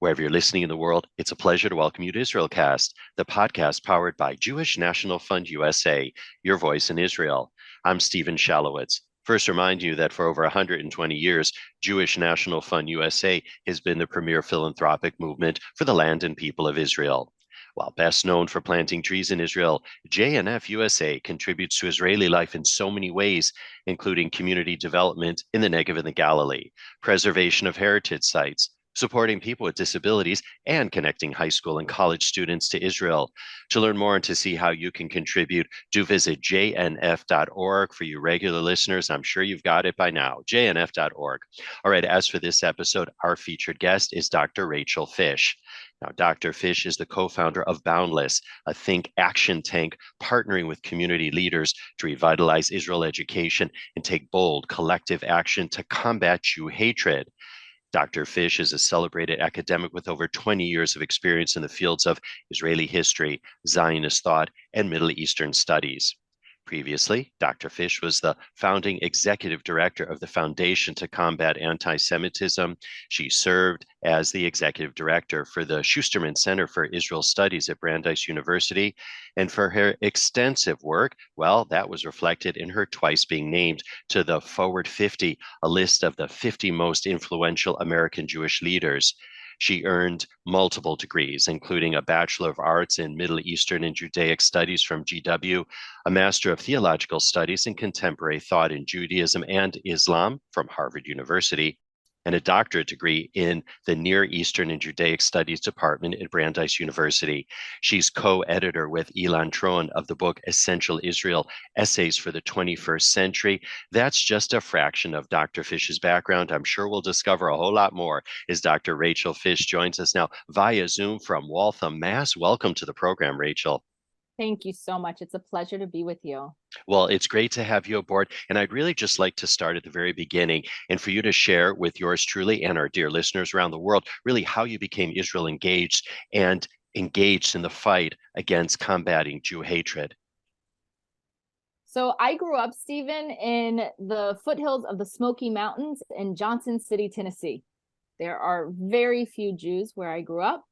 Wherever you're listening in the world, it's a pleasure to welcome you to IsraelCast, the podcast powered by Jewish National Fund USA, your voice in Israel. I'm Stephen Shalowitz. First, remind you that for over 120 years, Jewish National Fund USA has been the premier philanthropic movement for the land and people of Israel. While best known for planting trees in Israel, JNF USA contributes to Israeli life in so many ways, including community development in the Negev and the Galilee, preservation of heritage sites, supporting people with disabilities, and connecting high school and college students to Israel. To learn more and to see how you can contribute, do visit jnf.org. For you regular listeners, I'm sure you've got it by now, jnf.org. All right, as for this episode, our featured guest is Dr. Rachel Fish. Now, Dr. Fish is the co-founder of Boundless, a think action tank partnering with community leaders to revitalize Israel education and take bold collective action to combat Jew hatred. Dr. Fish is a celebrated academic with over 20 years of experience in the fields of Israeli history, Zionist thought, and Middle Eastern studies. Previously, Dr. Fish was the founding executive director of the Foundation to Combat Antisemitism. She served as the executive director for the Schusterman Center for Israel Studies at Brandeis University. And for her extensive work, well, that was reflected in her twice being named to the Forward 50, a list of the 50 most influential American Jewish leaders. She earned multiple degrees, including a Bachelor of Arts in Middle Eastern and Judaic Studies from GW, a Master of Theological Studies in Contemporary Thought in Judaism and Islam from Harvard University, and a doctorate degree in the Near Eastern and Judaic Studies Department at Brandeis University. She's co-editor with Ilan Troen of the book Essential Israel, Essays for the 21st Century. That's just a fraction of Dr. Fish's background. I'm sure we'll discover a whole lot more as Dr. Rachel Fish joins us now via Zoom from Waltham, Mass. Welcome to the program, Rachel. Thank you so much. It's a pleasure to be with you. Well, it's great to have you aboard. And I'd really just like to start at the very beginning and for you to share with yours truly and our dear listeners around the world, really how you became Israel engaged and engaged in the fight against combating Jew hatred. So I grew up, Stephen, in the foothills of the Smoky Mountains in Johnson City, Tennessee. There are very few Jews where I grew up.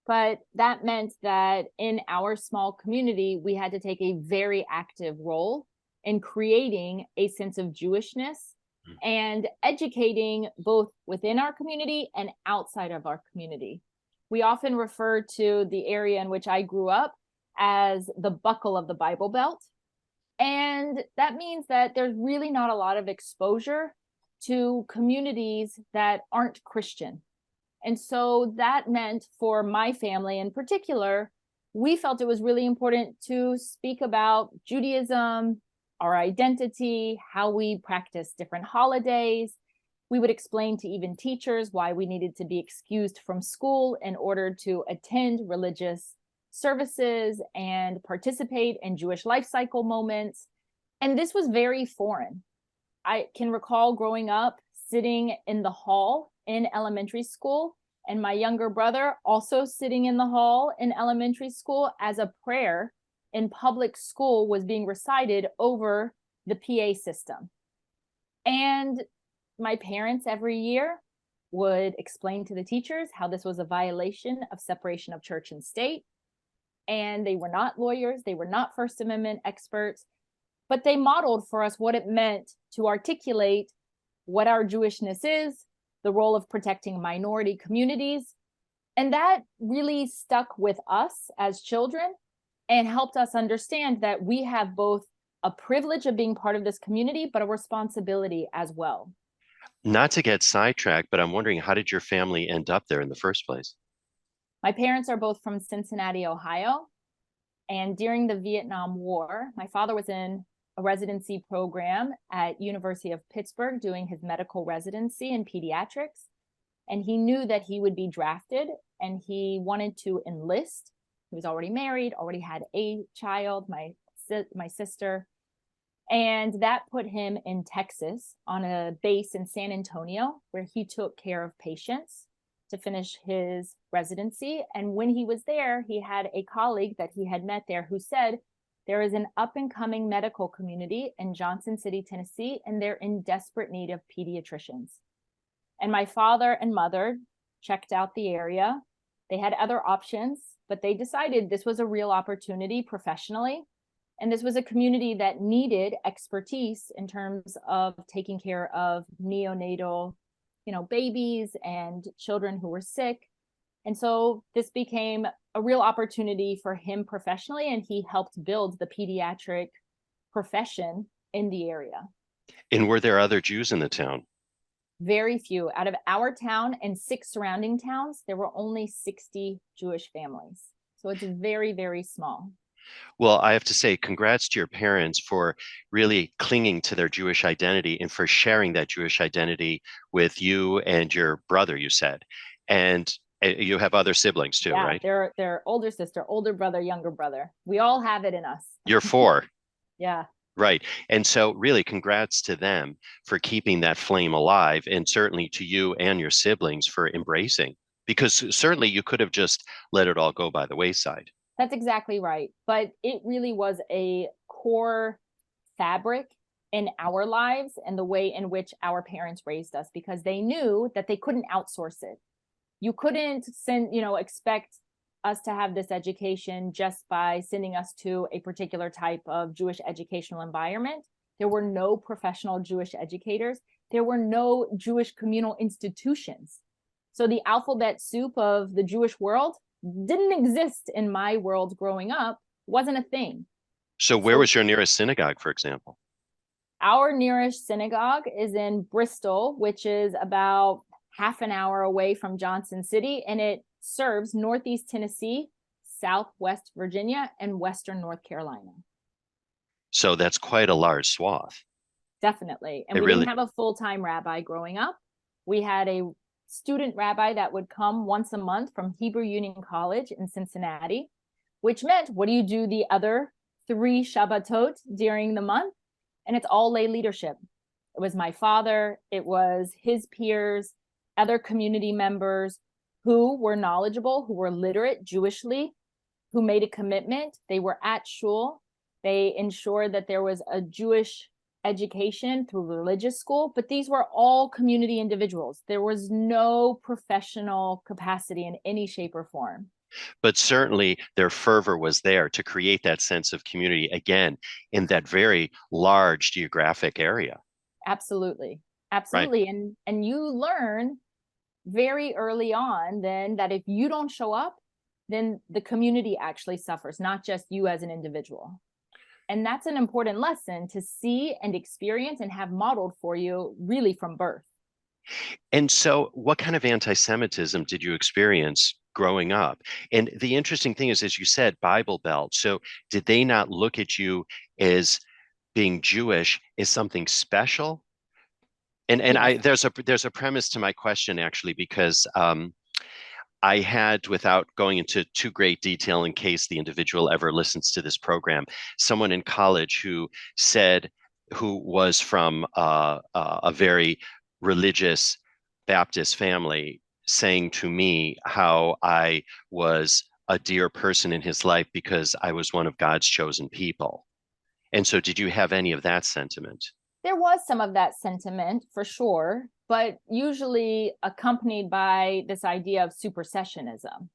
But that meant that in our small community, we had to take a very active role in creating a sense of Jewishness and educating both within our community and outside of our community. We often refer to the area in which I grew up as the buckle of the Bible Belt. And that means that there's really not a lot of exposure to communities that aren't Christian. And so that meant for my family in particular, we felt it was really important to speak about Judaism, our identity, how we practice different holidays. We would explain to even teachers why we needed to be excused from school in order to attend religious services and participate in Jewish life cycle moments. And this was very foreign. I can recall growing up sitting in the hall in elementary school, and my younger brother also sitting in the hall in elementary school as a prayer in public school was being recited over the PA system. And my parents every year would explain to the teachers how this was a violation of separation of church and state. And they were not lawyers, they were not First Amendment experts, but they modeled for us what it meant to articulate what our Jewishness is, the role of protecting minority communities. And that really stuck with us as children and helped us understand that we have both a privilege of being part of this community, but a responsibility as well. Not to get sidetracked, but I'm wondering, how did your family end up there in the first place? My parents are both from Cincinnati, Ohio. And during the Vietnam War, my father was in a residency program at University of Pittsburgh doing his medical residency in pediatrics. And he knew that he would be drafted and he wanted to enlist. He was already married, already had a child, my sister. And that put him in Texas on a base in San Antonio, where he took care of patients to finish his residency. And when he was there, he had a colleague that he had met there who said, there is an up-and-coming medical community in Johnson City, Tennessee, and they're in desperate need of pediatricians. And my father and mother checked out the area. They had other options, but they decided this was a real opportunity professionally. And this was a community that needed expertise in terms of taking care of neonatal, babies and children who were sick. And so this became a real opportunity for him professionally, and he helped build the pediatric profession in the area. And were there other Jews in the town? Very few. Out of our town and 6 surrounding towns, there were only 60 Jewish families. So it's very, very small. Well, I have to say, congrats to your parents for really clinging to their Jewish identity and for sharing that Jewish identity with you and your brother, you said. And you have other siblings too, right? They're older sister, older brother, younger brother. We all have it in us. You're 4. Yeah. Right. And so really congrats to them for keeping that flame alive, and certainly to you and your siblings for embracing, because certainly you could have just let it all go by the wayside. That's exactly right. But it really was a core fabric in our lives and the way in which our parents raised us, because they knew that they couldn't outsource it. You couldn't expect us to have this education just by sending us to a particular type of Jewish educational environment. There were no professional Jewish educators. There were no Jewish communal institutions. So the alphabet soup of the Jewish world didn't exist in my world growing up, wasn't a thing. So where was your nearest synagogue, for example? Our nearest synagogue is in Bristol, which is about half an hour away from Johnson City, and it serves Northeast Tennessee, Southwest Virginia, and Western North Carolina. So that's quite a large swath. Definitely. And we didn't have a full-time rabbi growing up. We had a student rabbi that would come once a month from Hebrew Union College in Cincinnati, which meant, what do you do the other 3 Shabbatot during the month? And it's all lay leadership. It was my father, it was his peers, other community members who were knowledgeable, who were literate Jewishly, who made a commitment. They were at shul. They ensured that there was a Jewish education through religious school, but these were all community individuals. There was no professional capacity in any shape or form. But certainly their fervor was there to create that sense of community, again, in that very large geographic area. Absolutely. Absolutely. Right. And you learn very early on then that if you don't show up, then the community actually suffers, not just you as an individual. And that's an important lesson to see and experience and have modeled for you really from birth. And so what kind of anti-Semitism did you experience growing up? And the interesting thing is, as you said, Bible Belt. So did they not look at you as being Jewish as something special? And yes. there's a premise to my question, actually, because I had, without going into too great detail in case the individual ever listens to this program, someone in college who was from a very religious Baptist family, saying to me how I was a dear person in his life because I was one of God's chosen people. And so did you have any of that sentiment? There was some of that sentiment for sure, but usually accompanied by this idea of supersessionism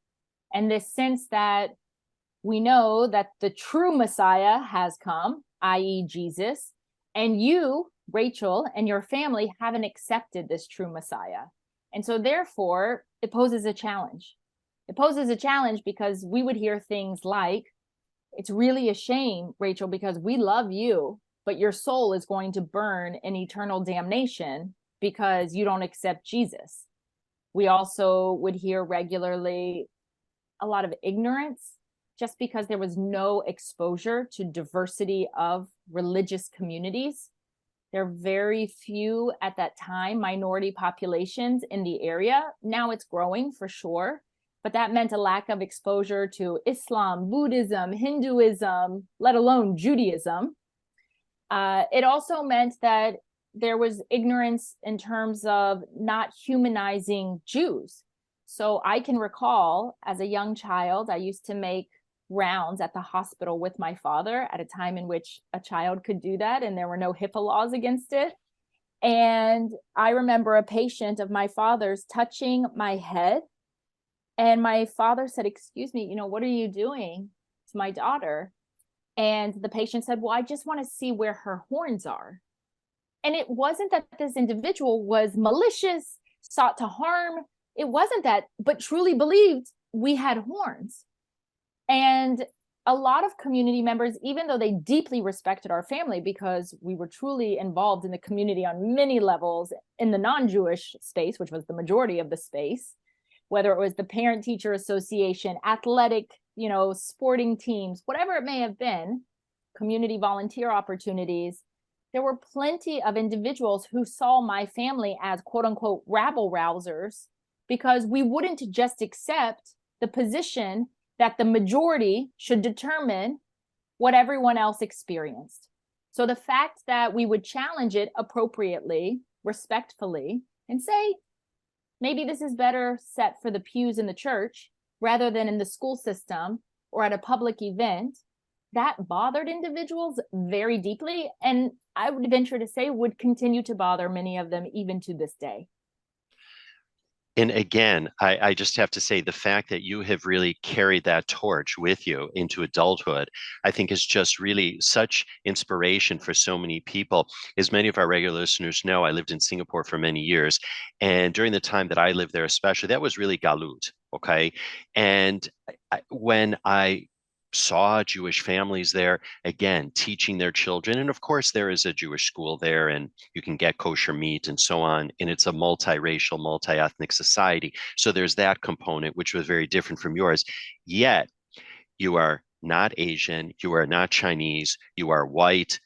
and this sense that we know that the true Messiah has come, i.e. Jesus, and you, Rachel, and your family haven't accepted this true Messiah. And so therefore, it poses a challenge. It poses a challenge because we would hear things like, it's really a shame, Rachel, because we love you, but your soul is going to burn in eternal damnation because you don't accept Jesus. We also would hear regularly a lot of ignorance just because there was no exposure to diversity of religious communities. There are very few at that time minority populations in the area. Now it's growing for sure, but that meant a lack of exposure to Islam, Buddhism, Hinduism, let alone Judaism. It also meant that there was ignorance in terms of not humanizing Jews. So I can recall as a young child, I used to make rounds at the hospital with my father at a time in which a child could do that and there were no HIPAA laws against it. And I remember a patient of my father's touching my head. And my father said, "Excuse me, what are you doing to my daughter?" And the patient said, "Well, I just want to see where her horns are." And it wasn't that this individual was malicious, sought to harm. It wasn't that, but truly believed we had horns. And a lot of community members, even though they deeply respected our family because we were truly involved in the community on many levels in the non-Jewish space, which was the majority of the space, whether it was the parent-teacher association, athletic, sporting teams, whatever it may have been, community volunteer opportunities, there were plenty of individuals who saw my family as quote unquote rabble rousers because we wouldn't just accept the position that the majority should determine what everyone else experienced. So the fact that we would challenge it appropriately, respectfully, and say, maybe this is better set for the pews in the church rather than in the school system or at a public event, that bothered individuals very deeply. And I would venture to say would continue to bother many of them even to this day. And again, I just have to say the fact that you have really carried that torch with you into adulthood, I think is just really such inspiration for so many people. As many of our regular listeners know, I lived in Singapore for many years. And during the time that I lived there, especially, that was really galut. Okay. And when I saw Jewish families there, again, teaching their children. And of course, there is a Jewish school there, and you can get kosher meat and so on. And it's a multiracial, multi-ethnic society. So there's that component, which was very different from yours. Yet, you are not Asian, you are not Chinese, you are white,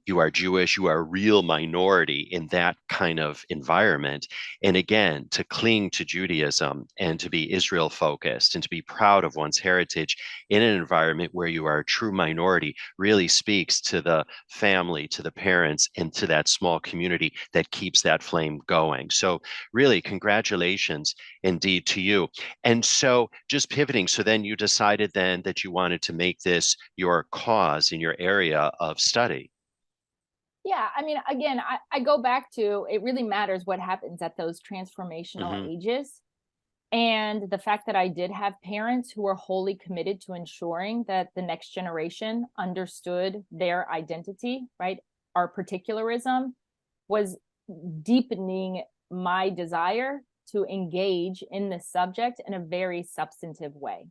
you are Jewish, you are a real minority in that kind of environment. And again, to cling to Judaism and to be Israel focused and to be proud of one's heritage in an environment where you are a true minority really speaks to the family, to the parents, and to that small community that keeps that flame going. So really, congratulations indeed to you. And so just pivoting, so then you decided then that you wanted to make this your cause in your area of study. Yeah, I mean, again, I go back to it really matters what happens at those transformational ages. And the fact that I did have parents who were wholly committed to ensuring that the next generation understood their identity, right? Our particularism was deepening my desire to engage in this subject in a very substantive way.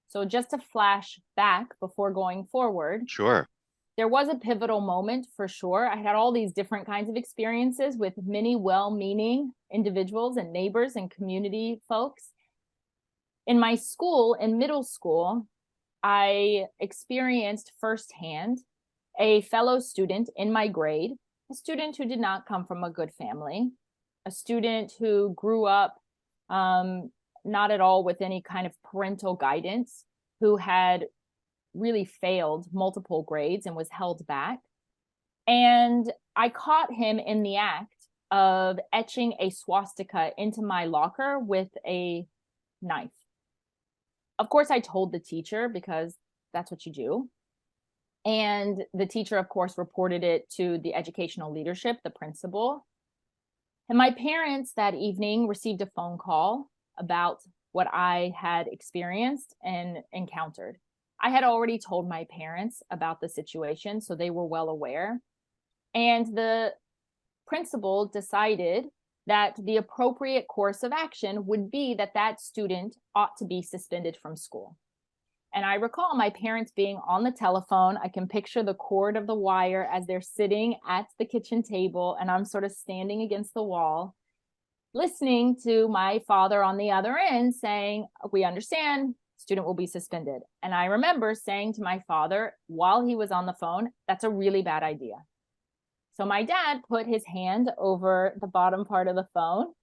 So just to flash back before going forward. Sure. There was a pivotal moment for sure. I had all these different kinds of experiences with many well-meaning individuals and neighbors and community folks. In my school, in middle school, I experienced firsthand a fellow student in my grade, a student who did not come from a good family, a student who grew up not at all with any kind of parental guidance, who had really failed multiple grades and was held back. And I caught him in the act of etching a swastika into my locker with a knife. Of course, I told the teacher because that's what you do. And the teacher, of course, reported it to the educational leadership, the principal. And my parents that evening received a phone call about what I had experienced and encountered. I had already told my parents about the situation, so they were well aware. And the principal decided that the appropriate course of action would be that that student ought to be suspended from school. And I recall my parents being on the telephone. I can picture the cord of the wire as they're sitting at the kitchen table, and I'm sort of standing against the wall, listening to my father on the other end saying, "We understand, student will be suspended." And I remember saying to my father while he was on the phone, "That's a really bad idea." So my dad put his hand over the bottom part of the phone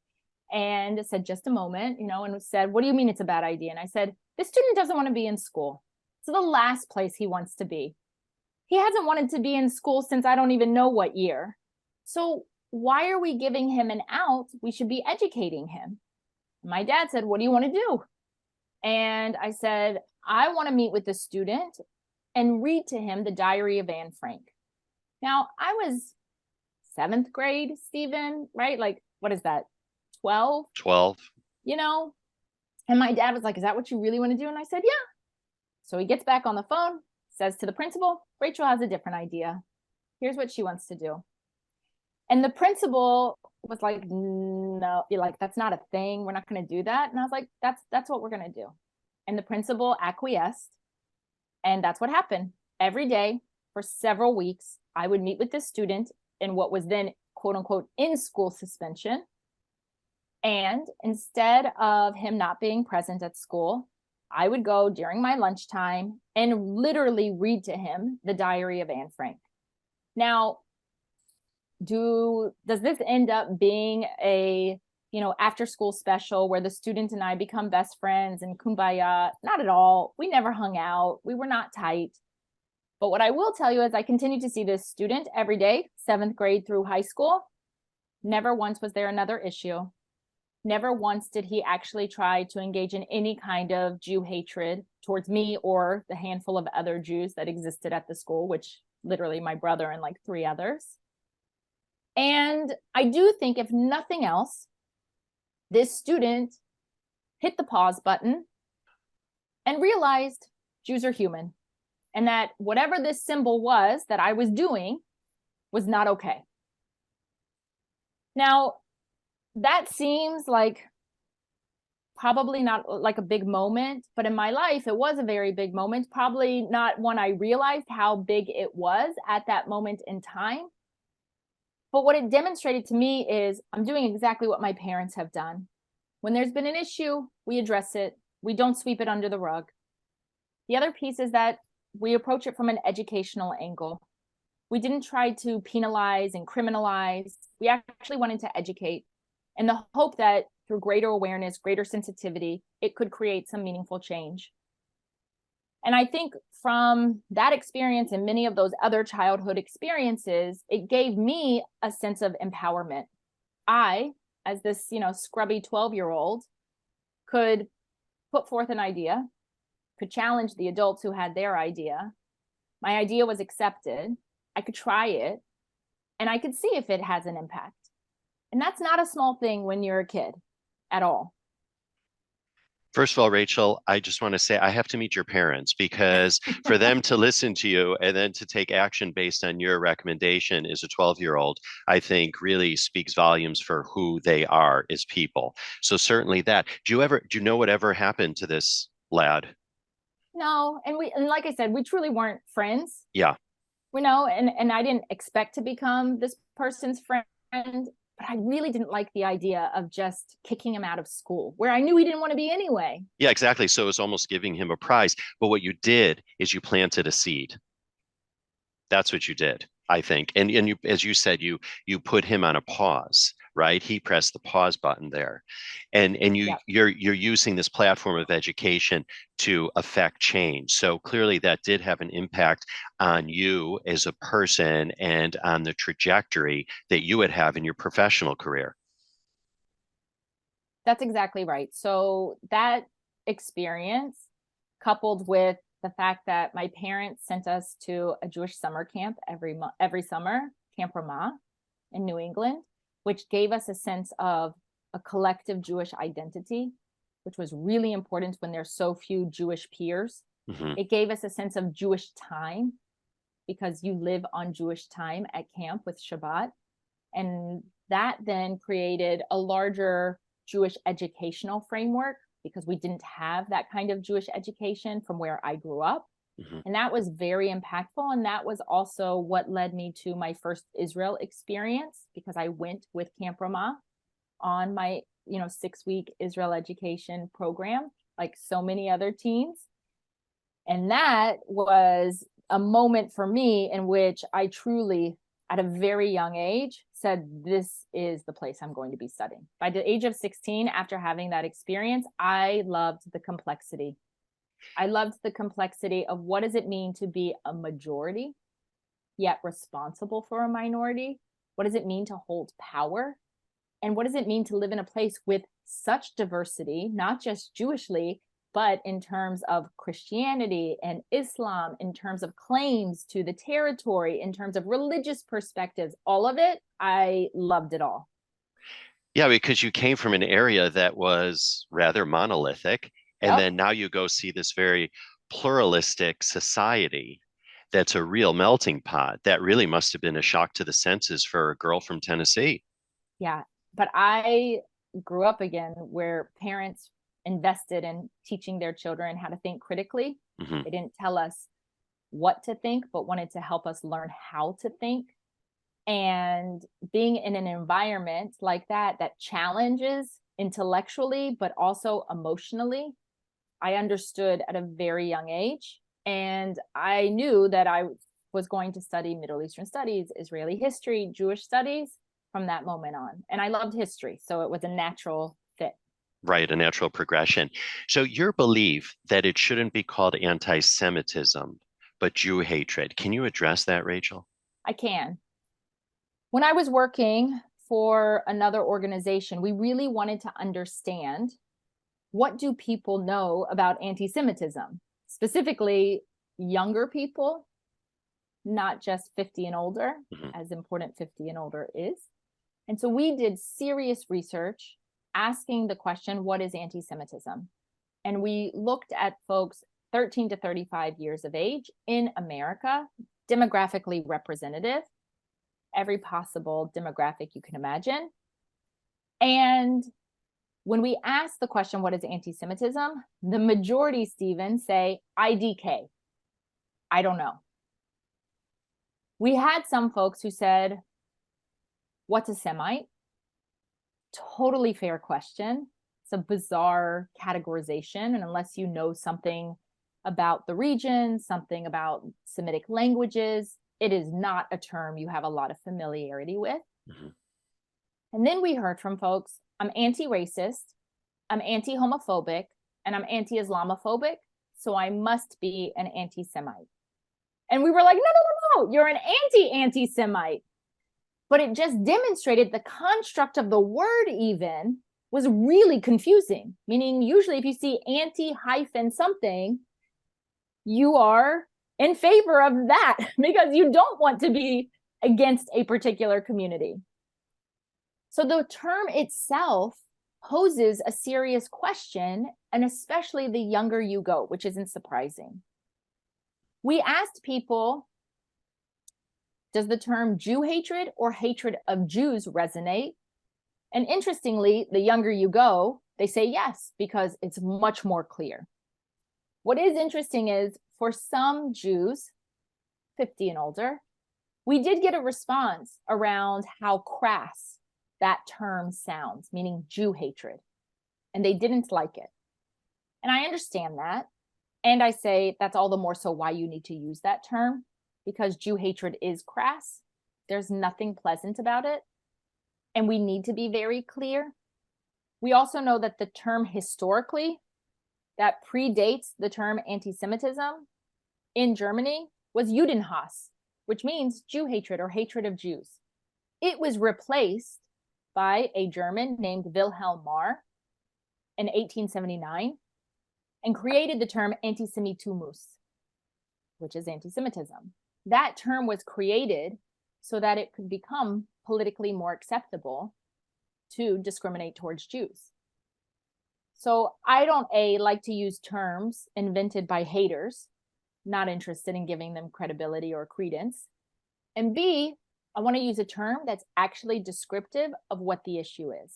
and said, "Just a moment," and said, "What do you mean it's a bad idea?" And I said, "This student doesn't want to be in school. It's the last place he wants to be. He hasn't wanted to be in school since I don't even know what year. So why are we giving him an out? We should be educating him." My dad said, "What do you want to do?" And I said, "I want to meet with the student and read to him the Diary of Anne Frank." Now, I was 7th grade, Stephen, right? Like, what is that? 12? 12. You know? And my dad was like, is that what you really want to do? And I said, yeah. So he gets back on the phone, says to the principal, Rachel has a different idea. Here's what she wants to do. And the principal was like, no, like, that's not a thing. We're not going to do that. And I was like, that's what we're going to do. And the principal acquiesced. And that's what happened. Every day for several weeks, I would meet with this student in what was then, quote unquote, in school suspension. And instead of him not being present at school, I would go during my lunchtime and literally read to him the Diary of Anne Frank. Now, does this end up being a after school special where the student and I become best friends and kumbaya? Not at all. We never hung out. We were not tight. But what I will tell you is I continue to see this student every day, 7th grade through high school. Never once was there another issue. Never once did he actually try to engage in any kind of Jew hatred towards me or the handful of other Jews that existed at the school, which literally my brother and like 3 others. And I do think, if nothing else, this student hit the pause button and realized Jews are human, and that whatever this symbol was that I was doing was not okay. Now, that seems like probably not like a big moment, but in my life, it was a very big moment. Probably not one I realized how big it was at that moment in time. But what it demonstrated to me is I'm doing exactly what my parents have done. When there's been an issue, we address it. We don't sweep it under the rug. The other piece is that we approach it from an educational angle. We didn't try to penalize and criminalize. We actually wanted to educate, in the hope that through greater awareness, greater sensitivity, it could create some meaningful change. And I think from that experience and many of those other childhood experiences, it gave me a sense of empowerment. I, as this, scrubby 12-year-old, could put forth an idea, could challenge the adults who had their idea. My idea was accepted. I could try it, and I could see if it has an impact. And that's not a small thing when you're a kid at all. First of all, Rachel, I just want to say I have to meet your parents, because for them to listen to you and then to take action based on your recommendation as a 12-year-old, I think really speaks volumes for who they are as people. So certainly that. Do you know whatever happened to this lad? No, and like I said, we truly weren't friends. Yeah. And I didn't expect to become this person's friend. But I really didn't like the idea of just kicking him out of school, where I knew he didn't want to be anyway. Yeah, exactly. So it's almost giving him a prize. But what you did is you planted a seed. That's what you did, I think. And you, as you said, you put him on a pause, right? He pressed the pause button there. And Yep. you're using this platform of education to affect change. So clearly that did have an impact on you as a person and on the trajectory that you would have in your professional career. That's exactly right. So that experience, coupled with the fact that my parents sent us to a Jewish summer camp every summer, Camp Ramah in New England, which gave us a sense of a collective Jewish identity, which was really important when there's so few Jewish peers. Mm-hmm. It gave us a sense of Jewish time, because you live on Jewish time at camp with Shabbat. And that then created a larger Jewish educational framework, because we didn't have that kind of Jewish education from where I grew up. Mm-hmm. And that was very impactful. And that was also what led me to my first Israel experience, because I went with Camp Ramah on my 6-week Israel education program, like so many other teens. And that was a moment for me in which I truly, at a very young age, said, this is the place I'm going to be studying. By the age of 16, after having that experience, I loved the complexity. I loved the complexity of what does it mean to be a majority, yet responsible for a minority? What does it mean to hold power? And what does it mean to live in a place with such diversity, not just Jewishly, But in terms of Christianity and Islam, in terms of claims to the territory, in terms of religious perspectives, all of it, I loved it all. Yeah, because you came from an area that was rather monolithic, and Yep. then now you go see this very pluralistic society that's a real melting pot. That really must have been a shock to the senses for a girl from Tennessee. Yeah. But I grew up again where parents invested in teaching their children how to think critically. Hmm. They didn't tell us what to think, but wanted to help us learn how to think. And being in an environment like that, that challenges intellectually, but also emotionally, I understood at a very young age. And I knew that I was going to study Middle Eastern studies, Israeli history, Jewish studies from that moment on. And I loved history. So it was a natural fit. Right, a natural progression. So your belief that it shouldn't be called anti-Semitism, but Jew hatred. Can you address that, Rachel? I can. When I was working for another organization, we really wanted to understand, what do people know about anti-Semitism? Specifically, younger people, not just 50 and older, Mhm. as important 50 and older is. And so we did serious research asking the question, what is anti-Semitism? And we looked at folks 13 to 35 years of age in America, demographically representative, every possible demographic you can imagine. And when we ask the question, what is anti-Semitism? The majority, Stephen, say IDK. I don't know. We had some folks who said, what's a Semite? Totally fair question. It's a bizarre categorization. And unless you know something about the region, something about Semitic languages, it is not a term you have a lot of familiarity with. Mm-hmm. And then we heard from folks, I'm anti-racist, I'm anti-homophobic, and I'm anti-Islamophobic, so I must be an anti-Semite. And we were like, no, you're an anti-Semite. But it just demonstrated the construct of the word even was really confusing. Meaning, usually if you see anti-something, you are in favor of that because you don't want to be against a particular community. So the term itself poses a serious question, and especially the younger you go, which isn't surprising. We asked people, does the term Jew hatred or hatred of Jews resonate? And interestingly, the younger you go, they say yes, because it's much more clear. What is interesting is for some Jews, 50 and older, we did get a response around how crass that term sounds, meaning Jew hatred, and they didn't like it. And I understand that. And I say that's all the more so why you need to use that term, because Jew hatred is crass. There's nothing pleasant about it. And we need to be very clear. We also know that the term historically, that predates the term anti-Semitism in Germany, was Judenhass, which means Jew hatred or hatred of Jews. It was replaced by a German named Wilhelm Marr in 1879 and created the term antisemitumus, which is anti-Semitism. That term was created so that it could become politically more acceptable to discriminate towards Jews. So I don't like to use terms invented by haters, not interested in giving them credibility or credence. And B, I want to use a term that's actually descriptive of what the issue is.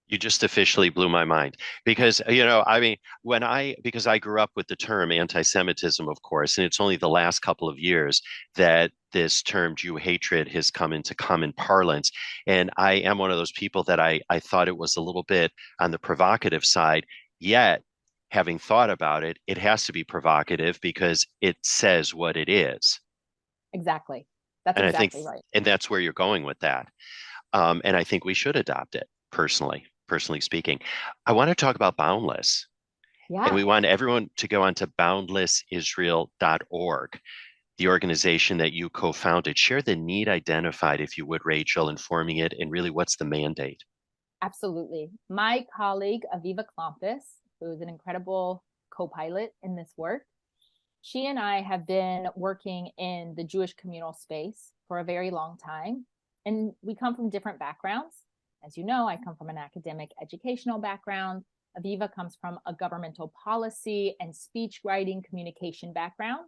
You just officially blew my mind because, I mean, because I grew up with the term anti-Semitism, of course, and it's only the last couple of years that this term Jew hatred has come into common parlance. And I am one of those people that I thought it was a little bit on the provocative side, yet having thought about it, it has to be provocative because it says what it is. Exactly. That's And I think, exactly right. and that's where you're going with that. And I think we should adopt it personally speaking. I want to talk about Boundless. And Yeah. we want everyone to go on to boundlessisrael.org, the organization that you co-founded. Share the need identified, if you would, Rachel, in forming it, and really what's the mandate? Absolutely. My colleague, Aviva Klampus, who is an incredible co-pilot in this work, she and I have been working in the Jewish communal space for a very long time. And we come from different backgrounds. As you know, I come from an academic educational background. Aviva comes from a governmental policy and speech writing communication background.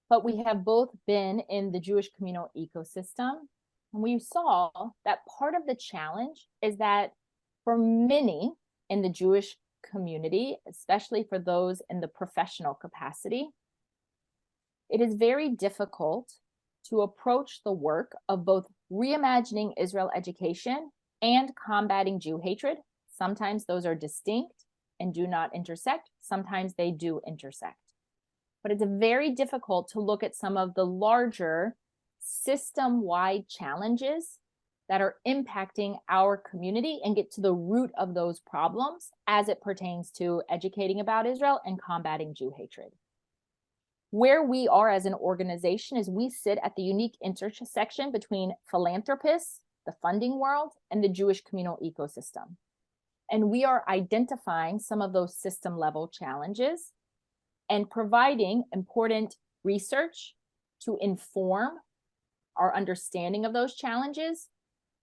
But we have both been in the Jewish communal ecosystem. And we saw that part of the challenge is that for many in the Jewish community, especially for those in the professional capacity, it is very difficult to approach the work of both reimagining Israel education and combating Jew hatred. Sometimes those are distinct and do not intersect. Sometimes they do intersect. But it's very difficult to look at some of the larger system-wide challenges that are impacting our community and get to the root of those problems as it pertains to educating about Israel and combating Jew hatred. Where we are as an organization is we sit at the unique intersection between philanthropists, the funding world, and the Jewish communal ecosystem. And we are identifying some of those system level challenges and providing important research to inform our understanding of those challenges,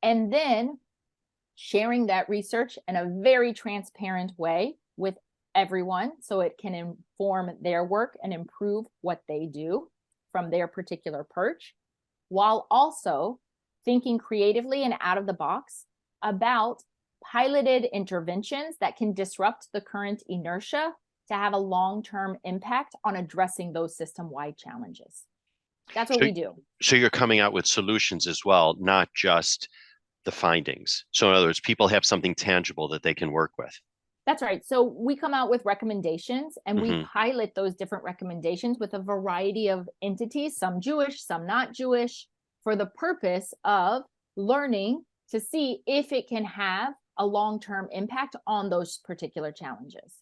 and then sharing that research in a very transparent way with everyone so it can inform their work and improve what they do from their particular perch, while also thinking creatively and out of the box about piloted interventions that can disrupt the current inertia to have a long-term impact on addressing those system-wide challenges. That's what we do. So you're coming out with solutions as well, not just the findings. So in other words, people have something tangible that they can work with. That's right. So we come out with recommendations and we pilot those different recommendations with a variety of entities, some Jewish, some not Jewish, for the purpose of learning to see if it can have a long-term impact on those particular challenges.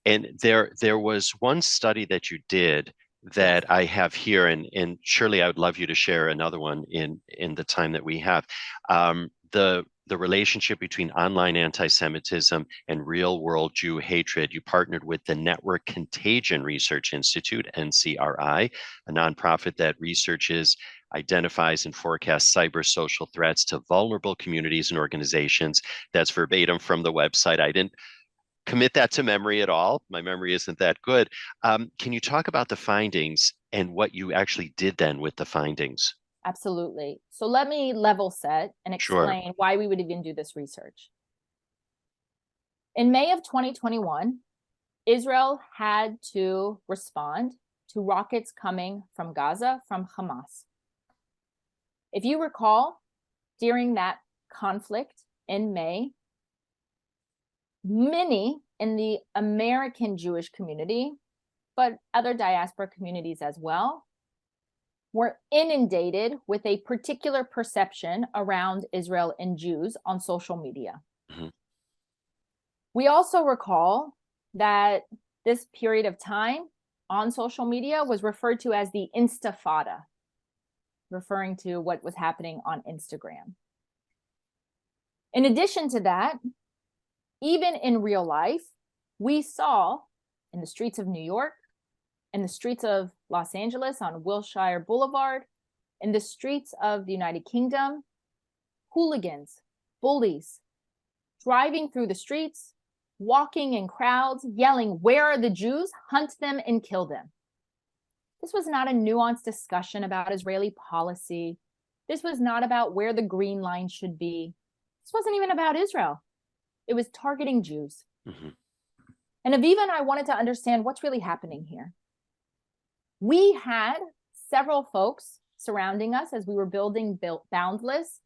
And there was one study that you did that I have here, and surely I would love you to share another one in the time that we have. The relationship between online anti-Semitism and real-world Jew hatred. You partnered with the Network Contagion Research Institute, NCRI, a nonprofit that researches, identifies, and forecasts cyber social threats to vulnerable communities and organizations. That's verbatim from the website. I didn't commit that to memory at all. My memory isn't that good. Can you talk about the findings and what you actually did then with the findings? Absolutely. So let me level set and explain why we would even do this research. In May of 2021, Israel had to respond to rockets coming from Gaza from Hamas. If you recall, during that conflict in May, many in the American Jewish community, but other diaspora communities as well, were inundated with a particular perception around Israel and Jews on social media. We also recall that this period of time on social media was referred to as the Instifada, referring to what was happening on Instagram. In addition to that, even in real life, we saw in the streets of New York, in the streets of Los Angeles on Wilshire Boulevard, in the streets of the United Kingdom, hooligans, bullies, driving through the streets, walking in crowds, yelling, "Where are the Jews? Hunt them and kill them." This was not a nuanced discussion about Israeli policy. This was not about where the green line should be. This wasn't even about Israel. It was targeting Jews. And Aviva and I wanted to understand what's really happening here. We had several folks surrounding us as we were building Boundless,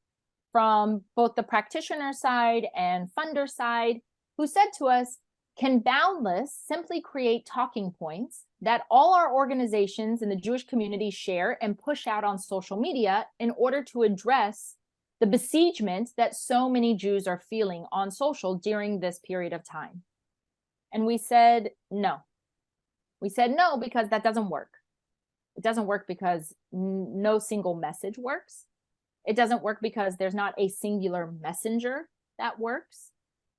from both the practitioner side and funder side, who said to us, can Boundless simply create talking points that all our organizations in the Jewish community share and push out on social media in order to address the besiegement that so many Jews are feeling on social during this period of time? And we said, no. We said no because that doesn't work. It doesn't work because no single message works. It doesn't work because there's not a singular messenger that works.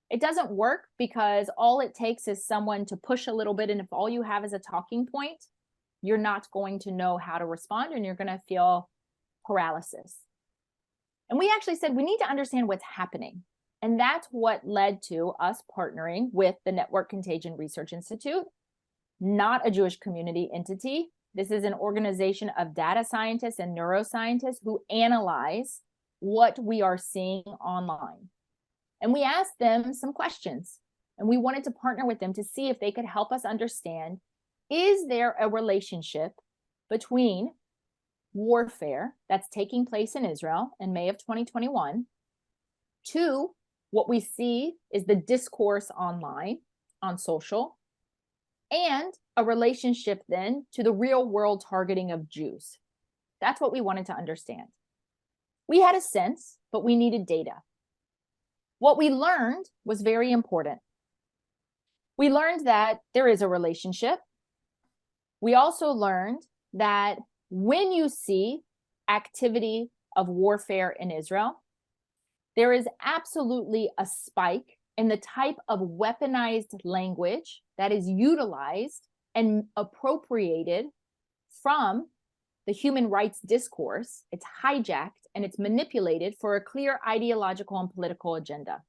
It doesn't work because all it takes is someone to push a little bit, and if all you have is a talking point, you're not going to know how to respond, and you're going to feel paralysis. And we actually said we need to understand what's happening. And that's what led to us partnering with the Network Contagion Research Institute, not a Jewish community entity. This is an organization of data scientists and neuroscientists who analyze what we are seeing online. And we asked them some questions, and we wanted to partner with them to see if they could help us understand, is there a relationship between warfare that's taking place in Israel in May of 2021 to what we see is the discourse online, on social, and a relationship then to the real world targeting of Jews. That's what we wanted to understand. We had a sense, but we needed data. What we learned was very important. We learned that there is a relationship. We also learned that when you see activity of warfare in Israel, there is absolutely a spike in the type of weaponized language that is utilized and appropriated from the human rights discourse. It's hijacked and it's manipulated for a clear ideological and political agenda.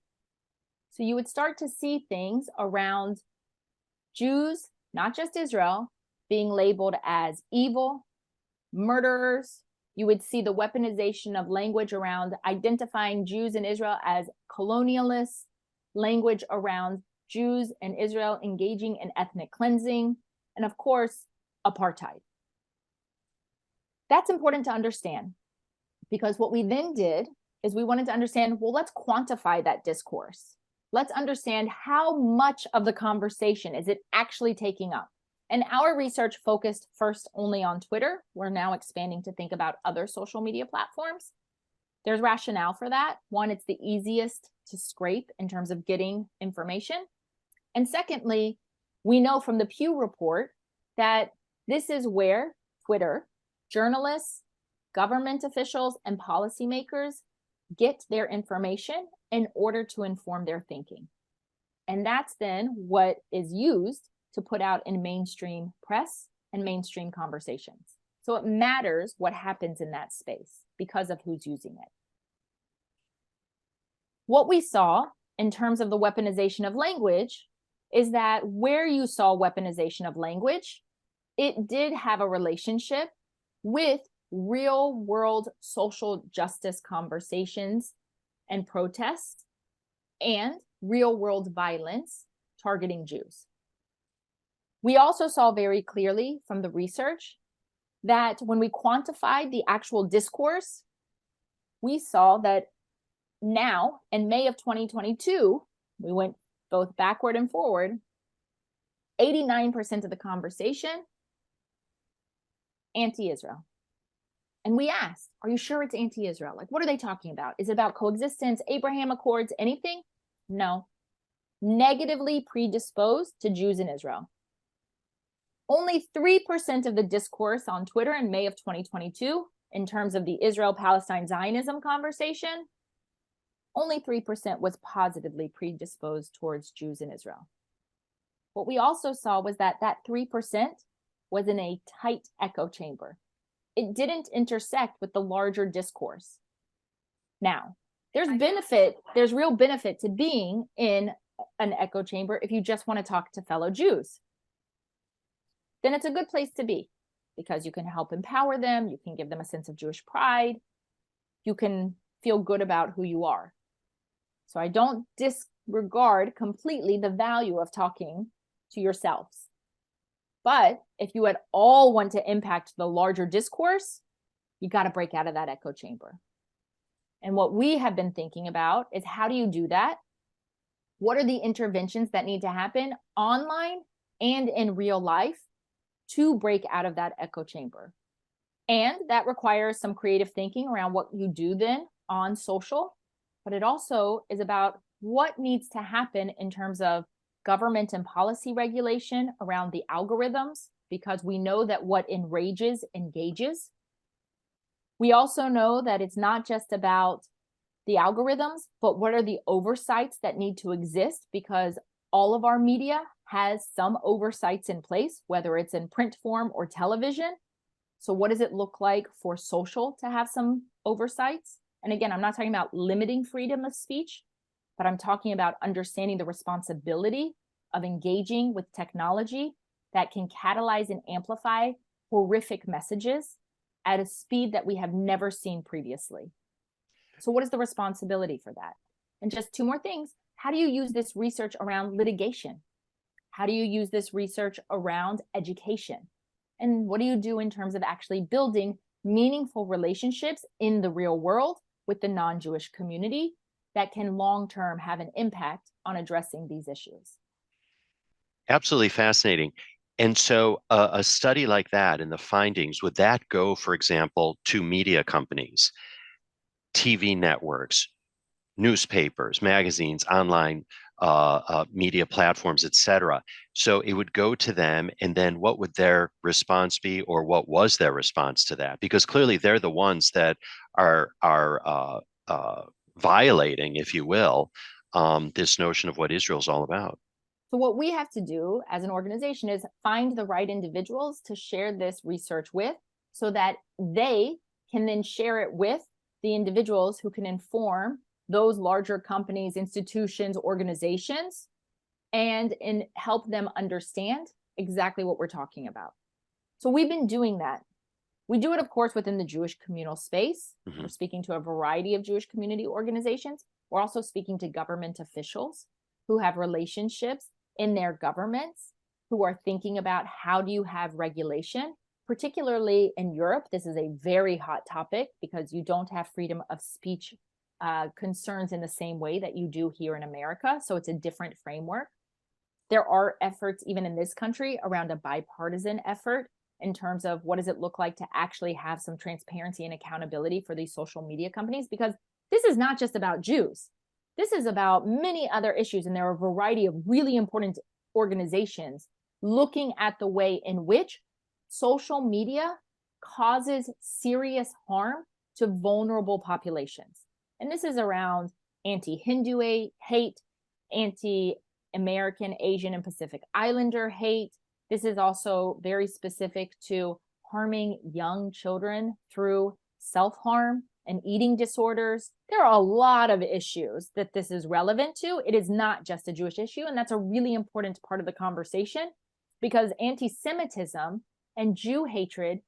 So you would start to see things around Jews, not just Israel, being labeled as evil, murderers. You would see the weaponization of language around identifying Jews in Israel as colonialists, language around Jews and Israel engaging in ethnic cleansing, and of course, apartheid. That's important to understand, because what we then did is we wanted to understand, well, let's quantify that discourse. Let's understand how much of the conversation is it actually taking up. And our research focused first only on Twitter. We're now expanding to think about other social media platforms. There's rationale for that. One, it's the easiest to scrape in terms of getting information. And secondly, we know from the Pew report that this is where Twitter, journalists, government officials, and policymakers get their information in order to inform their thinking. And that's then what is used to put out in mainstream press and mainstream conversations. So it matters what happens in that space because of who's using it. What we saw in terms of the weaponization of language is that where you saw weaponization of language, it did have a relationship with real world social justice conversations and protests and real world violence targeting Jews. We also saw very clearly from the research that when we quantified the actual discourse, we saw that now in May of 2022, we went both backward and forward, 89% of the conversation, anti-Israel. And we asked, are you sure it's anti-Israel? Like, what are they talking about? Is it about coexistence, Abraham Accords, anything? No. Negatively predisposed to Jews in Israel. Only 3% of the discourse on Twitter in May of 2022, in terms of the Israel-Palestine Zionism conversation, only 3% was positively predisposed towards Jews in Israel. What we also saw was that 3% was in a tight echo chamber. It didn't intersect with the larger discourse. Now, there's real benefit to being in an echo chamber if you just want to talk to fellow Jews. Then it's a good place to be because you can help empower them, you can give them a sense of Jewish pride, you can feel good about who you are. So I don't disregard completely the value of talking to yourselves. But if you at all want to impact the larger discourse, you got to break out of that echo chamber. And what we have been thinking about is, how do you do that? What are the interventions that need to happen online and in real life to break out of that echo chamber? And that requires some creative thinking around what you do then on social, but it also is about what needs to happen in terms of government and policy regulation around the algorithms, because we know that what enrages engages. We also know that it's not just about the algorithms, but what are the oversights that need to exist? Because all of our media has some oversights in place, whether it's in print form or television. So what does it look like for social to have some oversights? And again, I'm not talking about limiting freedom of speech, but I'm talking about understanding the responsibility of engaging with technology that can catalyze and amplify horrific messages at a speed that we have never seen previously. So what is the responsibility for that? And just two more things. How do you use this research around litigation? How do you use this research around education? And what do you do in terms of actually building meaningful relationships in the real world with the non-Jewish community that can long-term have an impact on addressing these issues? Absolutely fascinating. And so a study like that and the findings, would that go, for example, to media companies, TV networks, newspapers, magazines, online media platforms, et cetera? So it would go to them, and then what would their response be, or what was their response to that? Because clearly they're the ones that are violating, if you will, this notion of what Israel's all about. So what we have to do as an organization is find the right individuals to share this research with, so that they can then share it with the individuals who can inform those larger companies, institutions, organizations, and help them understand exactly what we're talking about. So we've been doing that. We do it, of course, within the Jewish communal space. We're speaking to a variety of Jewish community organizations. We're also speaking to government officials who have relationships in their governments, who are thinking about how do you have regulation. Particularly in Europe, this is a very hot topic because you don't have freedom of speech concerns in the same way that you do here in America. So it's a different framework. There are efforts even in this country around a bipartisan effort in terms of what does it look like to actually have some transparency and accountability for these social media companies, because this is not just about Jews. This is about many other issues, and there are a variety of really important organizations looking at the way in which social media causes serious harm to vulnerable populations. And this is around anti-Hindu hate, anti-American, Asian, and Pacific Islander hate. This is also very specific to harming young children through self-harm and eating disorders. There are a lot of issues that this is relevant to. It is not just a Jewish issue, and that's a really important part of the conversation, because anti-Semitism and Jew hatred,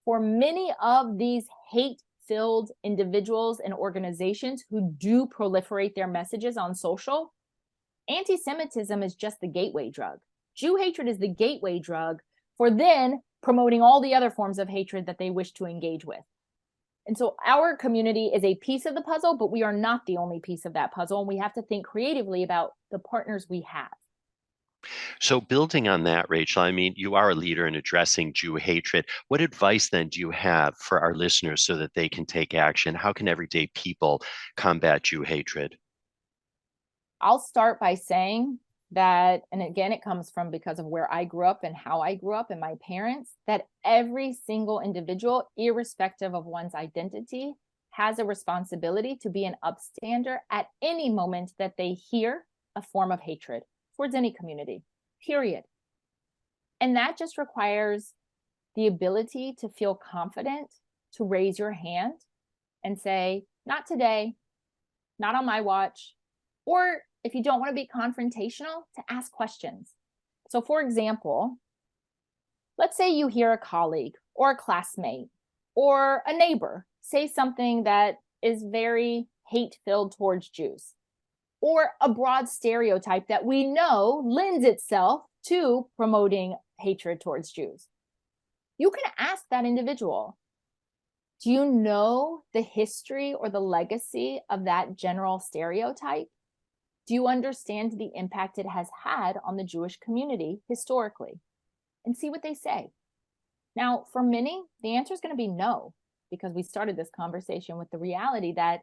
for many of these hate-filled individuals and organizations who do proliferate their messages on social, anti-Semitism is just the gateway drug. Jew hatred is the gateway drug for then promoting all the other forms of hatred that they wish to engage with. And so our community is a piece of the puzzle, but we are not the only piece of that puzzle. And we have to think creatively about the partners we have. So building on that, Rachel, I mean, you are a leader in addressing Jew hatred. What advice then do you have for our listeners so that they can take action? How can everyday people combat Jew hatred? I'll start by saying that, and again, it comes from because of where I grew up and how I grew up and my parents, that every single individual, irrespective of one's identity, has a responsibility to be an upstander at any moment that they hear a form of hatred towards any community, period. And that just requires the ability to feel confident, to raise your hand and say, not today, not on my watch, or if you don't want to be confrontational, to ask questions. So for example, let's say you hear a colleague or a classmate or a neighbor say something that is very hate-filled towards Jews, or a broad stereotype that we know lends itself to promoting hatred towards Jews. You can ask that individual, do you know the history or the legacy of that general stereotype? Do you understand the impact it has had on the Jewish community historically? And see what they say. Now, for many, the answer is going to be no, because we started this conversation with the reality that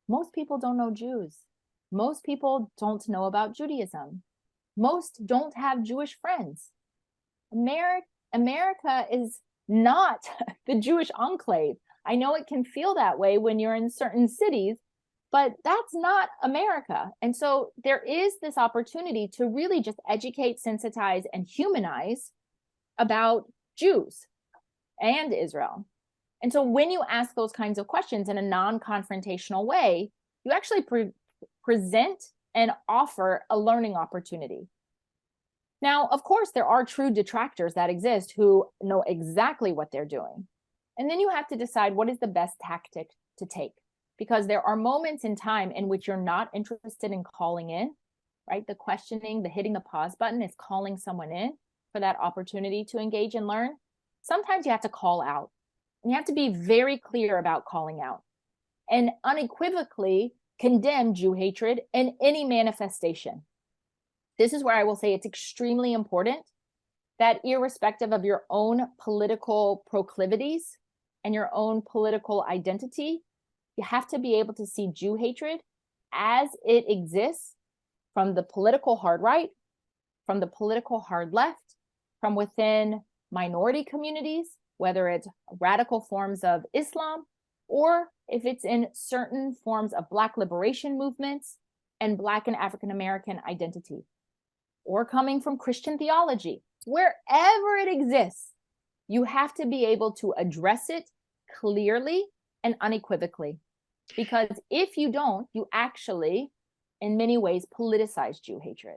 most people don't know Jews. Most people don't know about Judaism. Most don't have Jewish friends. America is not the Jewish enclave. I know it can feel that way when you're in certain cities, But that's not America. And so there is this opportunity to really just educate, sensitize, and humanize about Jews and Israel. And so when you ask those kinds of questions in a non-confrontational way, you actually present and offer a learning opportunity. Now, of course, there are true detractors that exist who know exactly what they're doing. And then you have to decide what is the best tactic to take, because there are moments in time in which you're not interested in calling in, right? The questioning, the hitting the pause button is calling someone in for that opportunity to engage and learn. Sometimes you have to call out. And you have to be very clear about calling out and unequivocally condemn Jew hatred in any manifestation. This is where I will say it's extremely important that irrespective of your own political proclivities and your own political identity, you have to be able to see Jew hatred as it exists from the political hard right, from the political hard left, from within minority communities, whether it's radical forms of Islam, or if it's in certain forms of Black liberation movements and Black and African American identity, or coming from Christian theology. Wherever it exists, you have to be able to address it clearly and unequivocally. Because if you don't, you actually, in many ways, politicize Jew hatred.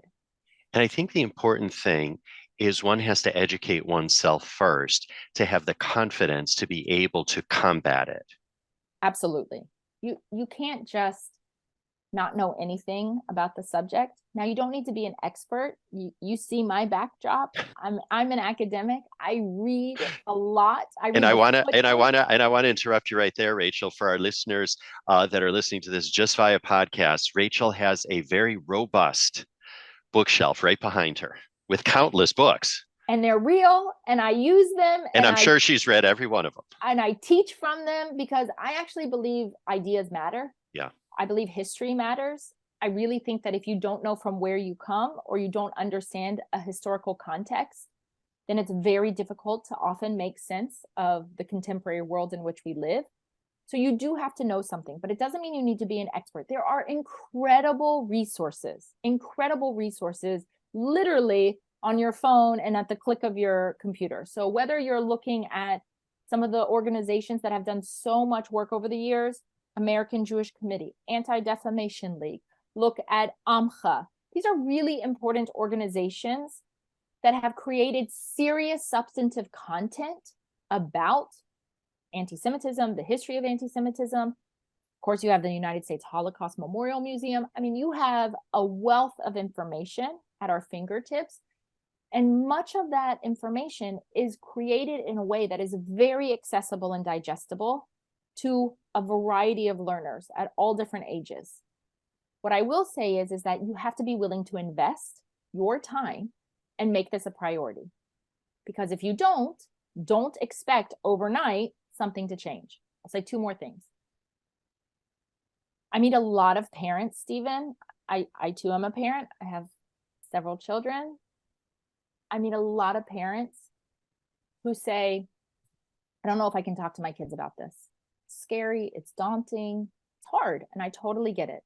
And I think the important thing is one has to educate oneself first to have the confidence to be able to combat it. Absolutely. You can't just not know anything about the subject. Now, you don't need to be an expert. You see my backdrop. I'm an academic. I read a lot. I want to interrupt you right there, Rachel, for our listeners that are listening to this just via podcast. Rachel has a very robust bookshelf right behind her with countless books. And they're real, and I use them. And I'm sure she's read every one of them. And I teach from them because I actually believe ideas matter. Yeah. I believe history matters. I really think that if you don't know from where you come or you don't understand a historical context, then it's very difficult to often make sense of the contemporary world in which we live. So you do have to know something, but it doesn't mean you need to be an expert. There are incredible resources literally on your phone and at the click of your computer. So whether you're looking at some of the organizations that have done so much work over the years, American Jewish Committee, Anti-Defamation League, look at AMCHA. These are really important organizations that have created serious substantive content about anti-Semitism, the history of anti-Semitism. Of course, you have the United States Holocaust Memorial Museum. I mean, you have a wealth of information at our fingertips. And much of that information is created in a way that is very accessible and digestible to a variety of learners at all different ages. What I will say is that you have to be willing to invest your time and make this a priority. Because if you don't expect overnight something to change. I'll say two more things. I meet a lot of parents, Stephen. I too am a parent. I have several children. I meet a lot of parents who say, I don't know if I can talk to my kids about this. It's scary, it's daunting, it's hard, and I totally get it.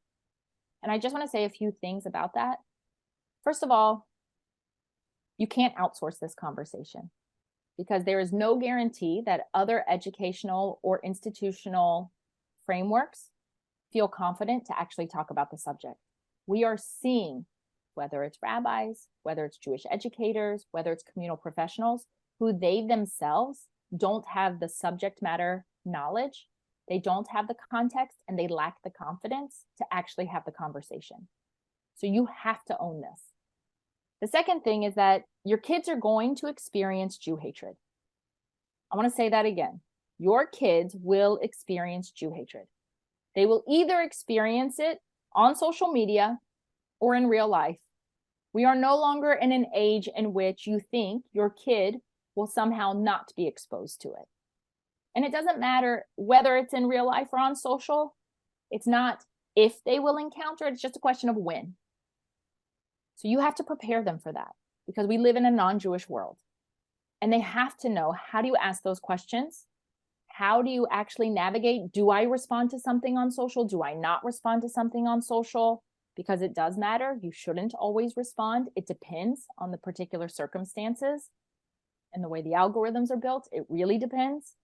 And I just want to say a few things about that. First of all, you can't outsource this conversation because there is no guarantee that other educational or institutional frameworks feel confident to actually talk about the subject. We are seeing, whether it's rabbis, whether it's Jewish educators, whether it's communal professionals, who they themselves don't have the subject matter knowledge, they don't have the context, and they lack the confidence to actually have the conversation. So you have to own this. The second thing is that your kids are going to experience Jew hatred. I want to say that again. Your kids will experience Jew hatred. They will either experience it on social media or in real life. We are no longer in an age in which you think your kid will somehow not be exposed to it. And it doesn't matter whether it's in real life or on social. It's not if they will encounter it. It's just a question of when. So you have to prepare them for that because we live in a non-Jewish world. And they have to know, how do you ask those questions? how do you actually navigate? Do I respond to something on social? Do I not respond to something on social? Because it does matter. You shouldn't always respond. It depends on the particular circumstances and the way the algorithms are built. It really depends.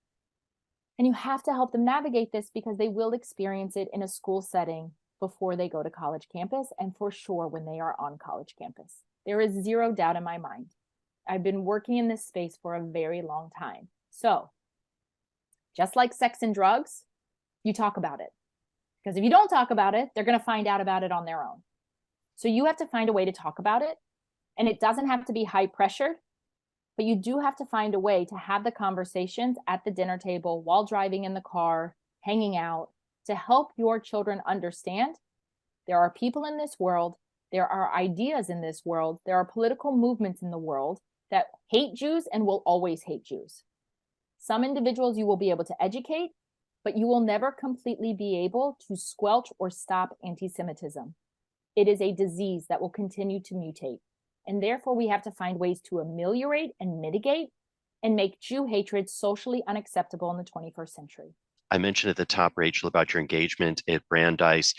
And you have to help them navigate this because they will experience it in a school setting before they go to college campus, and for sure when they are on college campus. There is zero doubt in my mind. I've been working in this space for a very long time. So just like sex and drugs, you talk about it. Because if you don't talk about it, they're going to find out about it on their own. So you have to find a way to talk about it. And it doesn't have to be high pressured, but you do have to find a way to have the conversations at the dinner table, while driving in the car, hanging out, to help your children understand there are people in this world, there are ideas in this world, there are political movements in the world that hate Jews and will always hate Jews. Some individuals you will be able to educate, but you will never completely be able to squelch or stop anti-Semitism. It is a disease that will continue to mutate. And therefore, we have to find ways to ameliorate and mitigate and make Jew hatred socially unacceptable in the 21st century. I mentioned at the top, Rachel, about your engagement at Brandeis.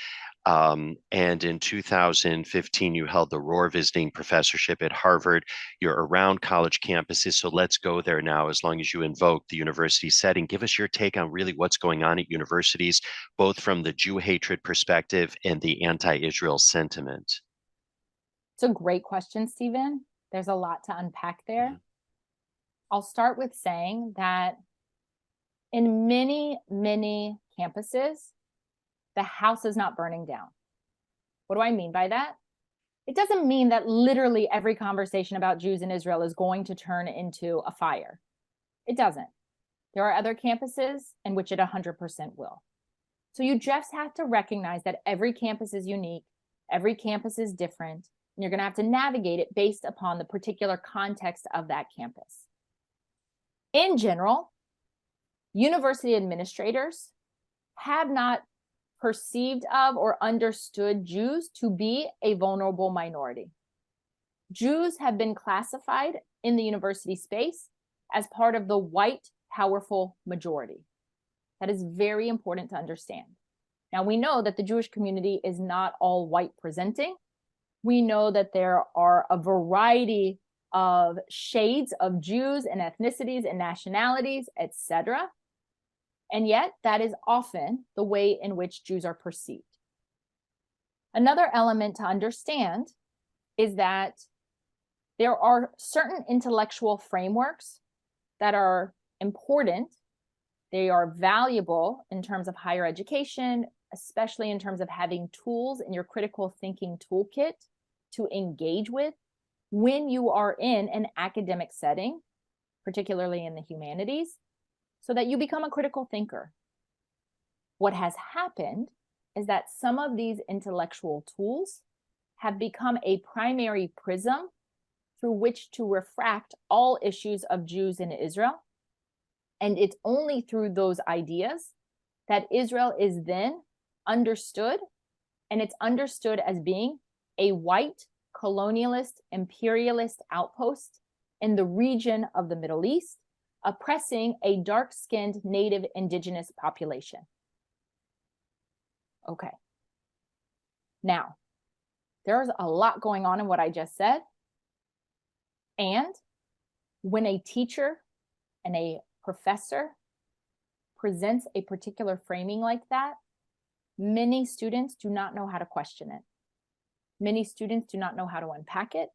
And in 2015, you held the Rohr Visiting Professorship at Harvard. You're around college campuses, so let's go there now, as long as you invoke the university setting. Give us your take on really what's going on at universities, both from the Jew hatred perspective and the anti-Israel sentiment. It's a great question, Stephen. There's a lot to unpack there. Mm-hmm. I'll start with saying that in many, many campuses, the house is not burning down. What do I mean by that? It doesn't mean that literally every conversation about Jews in Israel is going to turn into a fire. It doesn't. There are other campuses in which it 100% will. So you just have to recognize that every campus is unique, every campus is different, and you're going to have to navigate it based upon the particular context of that campus. In general, university administrators have not perceived of or understood Jews to be a vulnerable minority. Jews have been classified in the university space as part of the white, powerful majority. That is very important to understand. Now, we know that the Jewish community is not all white presenting. We know that there are a variety of shades of Jews and ethnicities and nationalities, etc. And yet, that is often the way in which Jews are perceived. Another element to understand is that there are certain intellectual frameworks that are important. They are valuable in terms of higher education, especially in terms of having tools in your critical thinking toolkit to engage with when you are in an academic setting, particularly in the humanities, so that you become a critical thinker. What has happened is that some of these intellectual tools have become a primary prism through which to refract all issues of Jews in Israel. And it's only through those ideas that Israel is then understood, and it's understood as being a white, colonialist, imperialist outpost in the region of the Middle East, oppressing a dark-skinned native indigenous population. Okay. Now, there's a lot going on in what I just said. And when a teacher and a professor presents a particular framing like that, many students do not know how to question it. Many students do not know how to unpack it.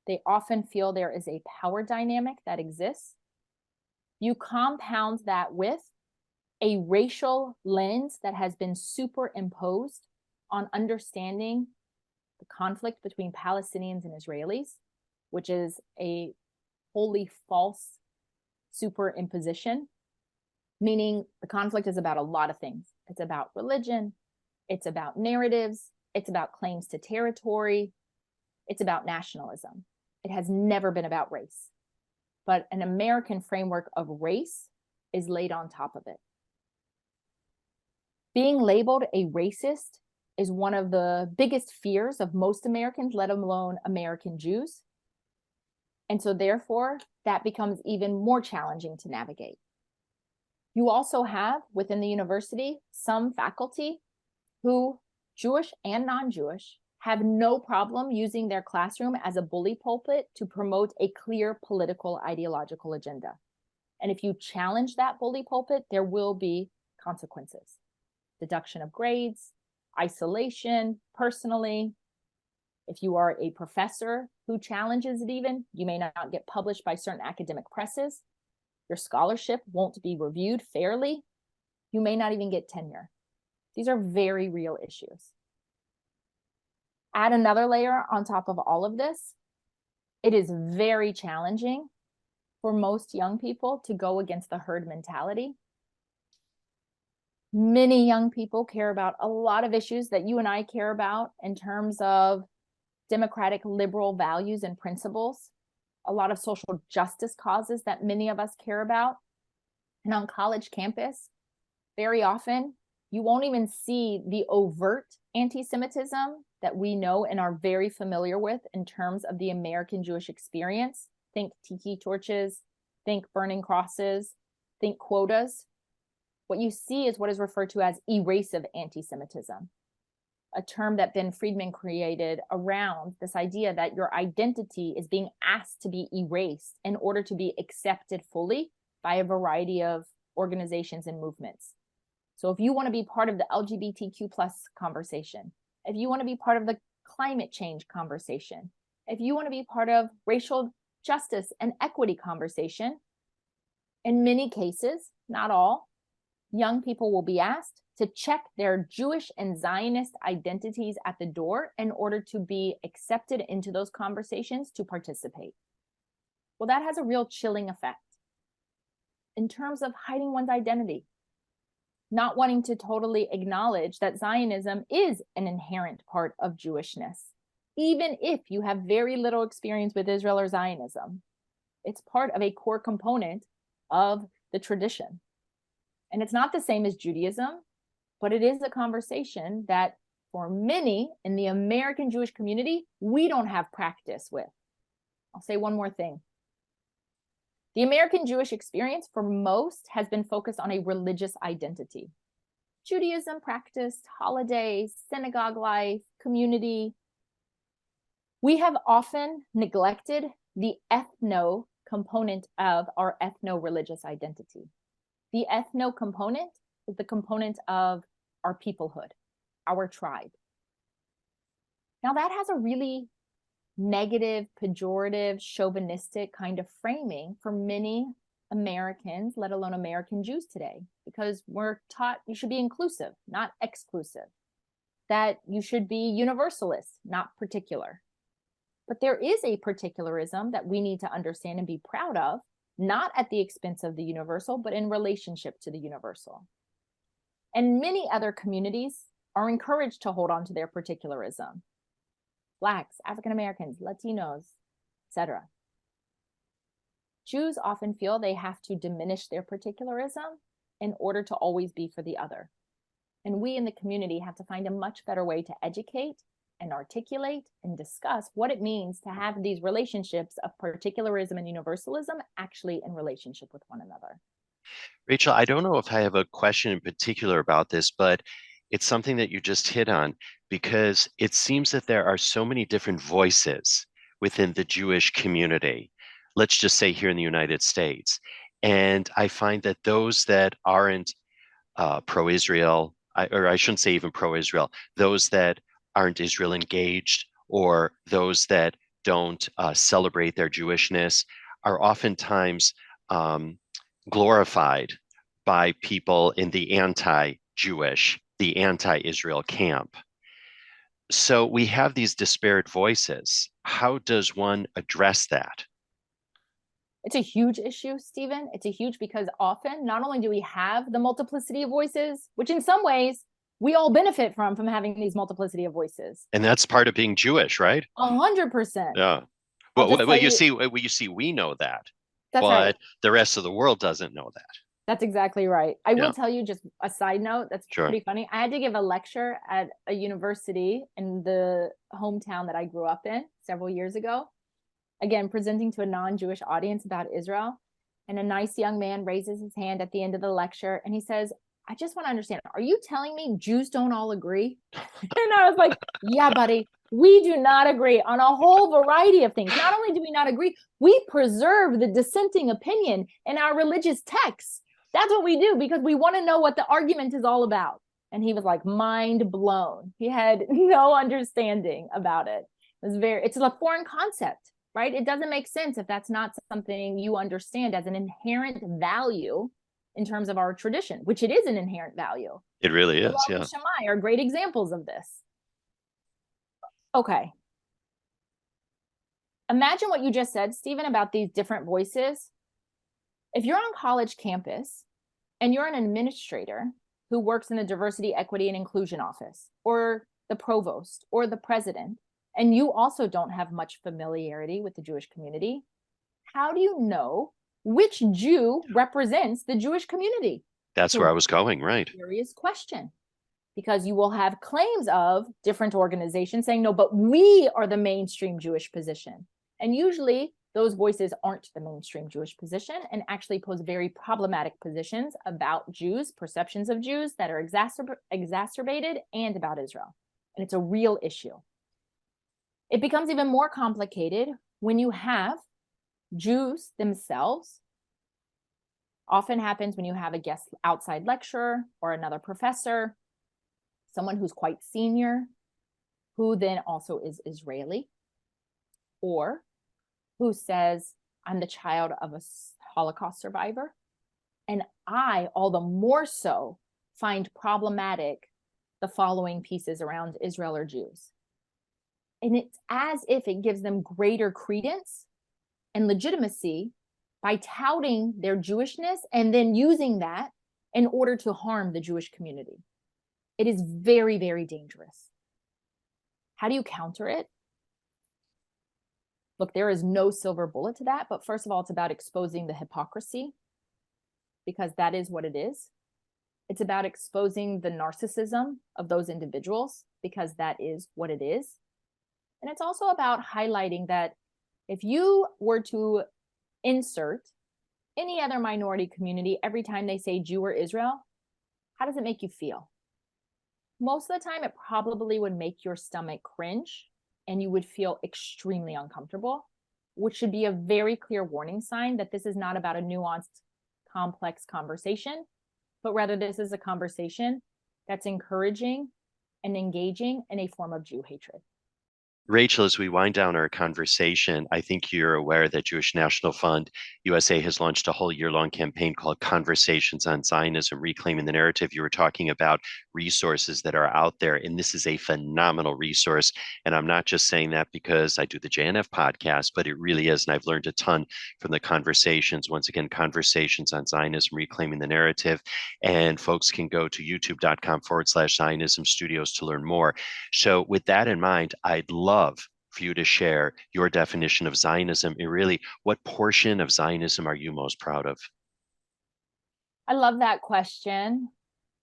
They often feel there is a power dynamic that exists. You compound that with a racial lens that has been superimposed on understanding the conflict between Palestinians and Israelis, which is a wholly false superimposition, meaning the conflict is about a lot of things. It's about religion, it's about narratives, it's about claims to territory, it's about nationalism. It has never been about race, but an American framework of race is laid on top of it. Being labeled a racist is one of the biggest fears of most Americans, let alone American Jews. And so therefore, that becomes even more challenging to navigate. You also have within the university some faculty who, Jewish and non-Jewish, have no problem using their classroom as a bully pulpit to promote a clear political ideological agenda. And if you challenge that bully pulpit, there will be consequences. Deduction of grades, isolation, personally. If you are a professor who challenges it even, you may not get published by certain academic presses. Your scholarship won't be reviewed fairly. You may not even get tenure. These are very real issues. Add another layer on top of all of this. It is very challenging for most young people to go against the herd mentality. Many young people care about a lot of issues that you and I care about in terms of democratic liberal values and principles, a lot of social justice causes that many of us care about. And on college campus, very often, you won't even see the overt anti-Semitism that we know and are very familiar with in terms of the American Jewish experience. Think tiki torches, think burning crosses, think quotas. What you see is what is referred to as erasive anti-Semitism, a term that Ben Friedman created around this idea that your identity is being asked to be erased in order to be accepted fully by a variety of organizations and movements. So if you want to be part of the LGBTQ plus conversation, if you want to be part of the climate change conversation, if you want to be part of racial justice and equity conversation, in many cases, not all, young people will be asked to check their Jewish and Zionist identities at the door in order to be accepted into those conversations to participate. Well, that has a real chilling effect in terms of hiding one's identity, not wanting to totally acknowledge that Zionism is an inherent part of Jewishness. Even if you have very little experience with Israel or Zionism, it's part of a core component of the tradition. And it's not the same as Judaism, but it is a conversation that for many in the American Jewish community, we don't have practice with. I'll say one more thing. The American Jewish experience for most has been focused on a religious identity. Judaism practiced, holidays, synagogue life, community. We have often neglected the ethno component of our ethno-religious identity. The ethno component is the component of our peoplehood, our tribe. Now that has a really negative, pejorative, chauvinistic kind of framing for many Americans, let alone American Jews today, because we're taught you should be inclusive, not exclusive, that you should be universalist, not particular. But there is a particularism that we need to understand and be proud of, not at the expense of the universal, but in relationship to the universal. And many other communities are encouraged to hold on to their particularism. Blacks, African Americans, Latinos, etc. Jews often feel they have to diminish their particularism in order to always be for the other. And we in the community have to find a much better way to educate and articulate and discuss what it means to have these relationships of particularism and universalism actually in relationship with one another. Rachel, I don't know if I have a question in particular about this, but it's something that you just hit on, because it seems that there are so many different voices within the Jewish community, let's just say here in the United States. And I find that those that aren't pro-Israel, or I shouldn't say even pro-Israel, those that aren't Israel engaged, or those that don't celebrate their Jewishness, are oftentimes glorified by people in the anti-Jewish, the anti-Israel camp. So we have these disparate voices. How does one address that? It's a huge issue, Stephen. It's a huge, because often not only do we have the multiplicity of voices, which in some ways we all benefit from having these multiplicity of voices. And that's part of being Jewish, right? 100%. Yeah. Well, you see, we know that. That's but right. The rest of the world doesn't know that. That's exactly right. I will tell you just a side note that's pretty funny. I had to give a lecture at a university in the hometown that I grew up in several years ago. Again, presenting to a non-Jewish audience about Israel. And a nice young man raises his hand at the end of the lecture and he says, I just want to understand, are you telling me Jews don't all agree? And I was like, yeah, buddy, we do not agree on a whole variety of things. Not only do we not agree, we preserve the dissenting opinion in our religious texts. That's what we do because we want to know what the argument is all about. And he was like mind blown. He had no understanding about it. It's a foreign concept, right? It doesn't make sense if that's not something you understand as an inherent value in terms of our tradition, which it is an inherent value. It really is, yeah. The Shammai are great examples of this. Okay. Imagine what you just said, Stephen, about these different voices. If you're on college campus and you're an administrator who works in the diversity, equity, and inclusion office, or the provost, or the president, and you also don't have much familiarity with the Jewish community, how do you know which Jew represents the Jewish community? That's where I was going, right? Serious question. Because you will have claims of different organizations saying, no, but we are the mainstream Jewish position. And usually those voices aren't the mainstream Jewish position and actually pose very problematic positions about Jews, perceptions of Jews that are exacerbated, and about Israel. And it's a real issue. It becomes even more complicated when you have Jews themselves. Often happens when you have a guest outside lecturer or another professor, someone who's quite senior, who then also is Israeli, or who says, I'm the child of a Holocaust survivor. And I, all the more so, find problematic the following pieces around Israel or Jews. And it's as if it gives them greater credence and legitimacy by touting their Jewishness and then using that in order to harm the Jewish community. It is very, very dangerous. How do you counter it? Look, there is no silver bullet to that, but first of all, it's about exposing the hypocrisy, because that is what it is. It's about exposing the narcissism of those individuals, because that is what it is. And it's also about highlighting that if you were to insert any other minority community every time they say Jew or Israel, how does it make you feel? Most of the time, it probably would make your stomach cringe and you would feel extremely uncomfortable, which should be a very clear warning sign that this is not about a nuanced, complex conversation, but rather this is a conversation that's encouraging and engaging in a form of Jew hatred. Rachel, as we wind down our conversation, I think you're aware that Jewish National Fund USA has launched a whole year-long campaign called Conversations on Zionism, Reclaiming the Narrative. You were talking about resources that are out there, and this is a phenomenal resource. And I'm not just saying that because I do the JNF podcast, but it really is. And I've learned a ton from the conversations. Once again, Conversations on Zionism, Reclaiming the Narrative. And folks can go to youtube.com/Zionism Studios to learn more. So with that in mind, I'd love for you to share your definition of Zionism and really what portion of Zionism are you most proud of? I love that question.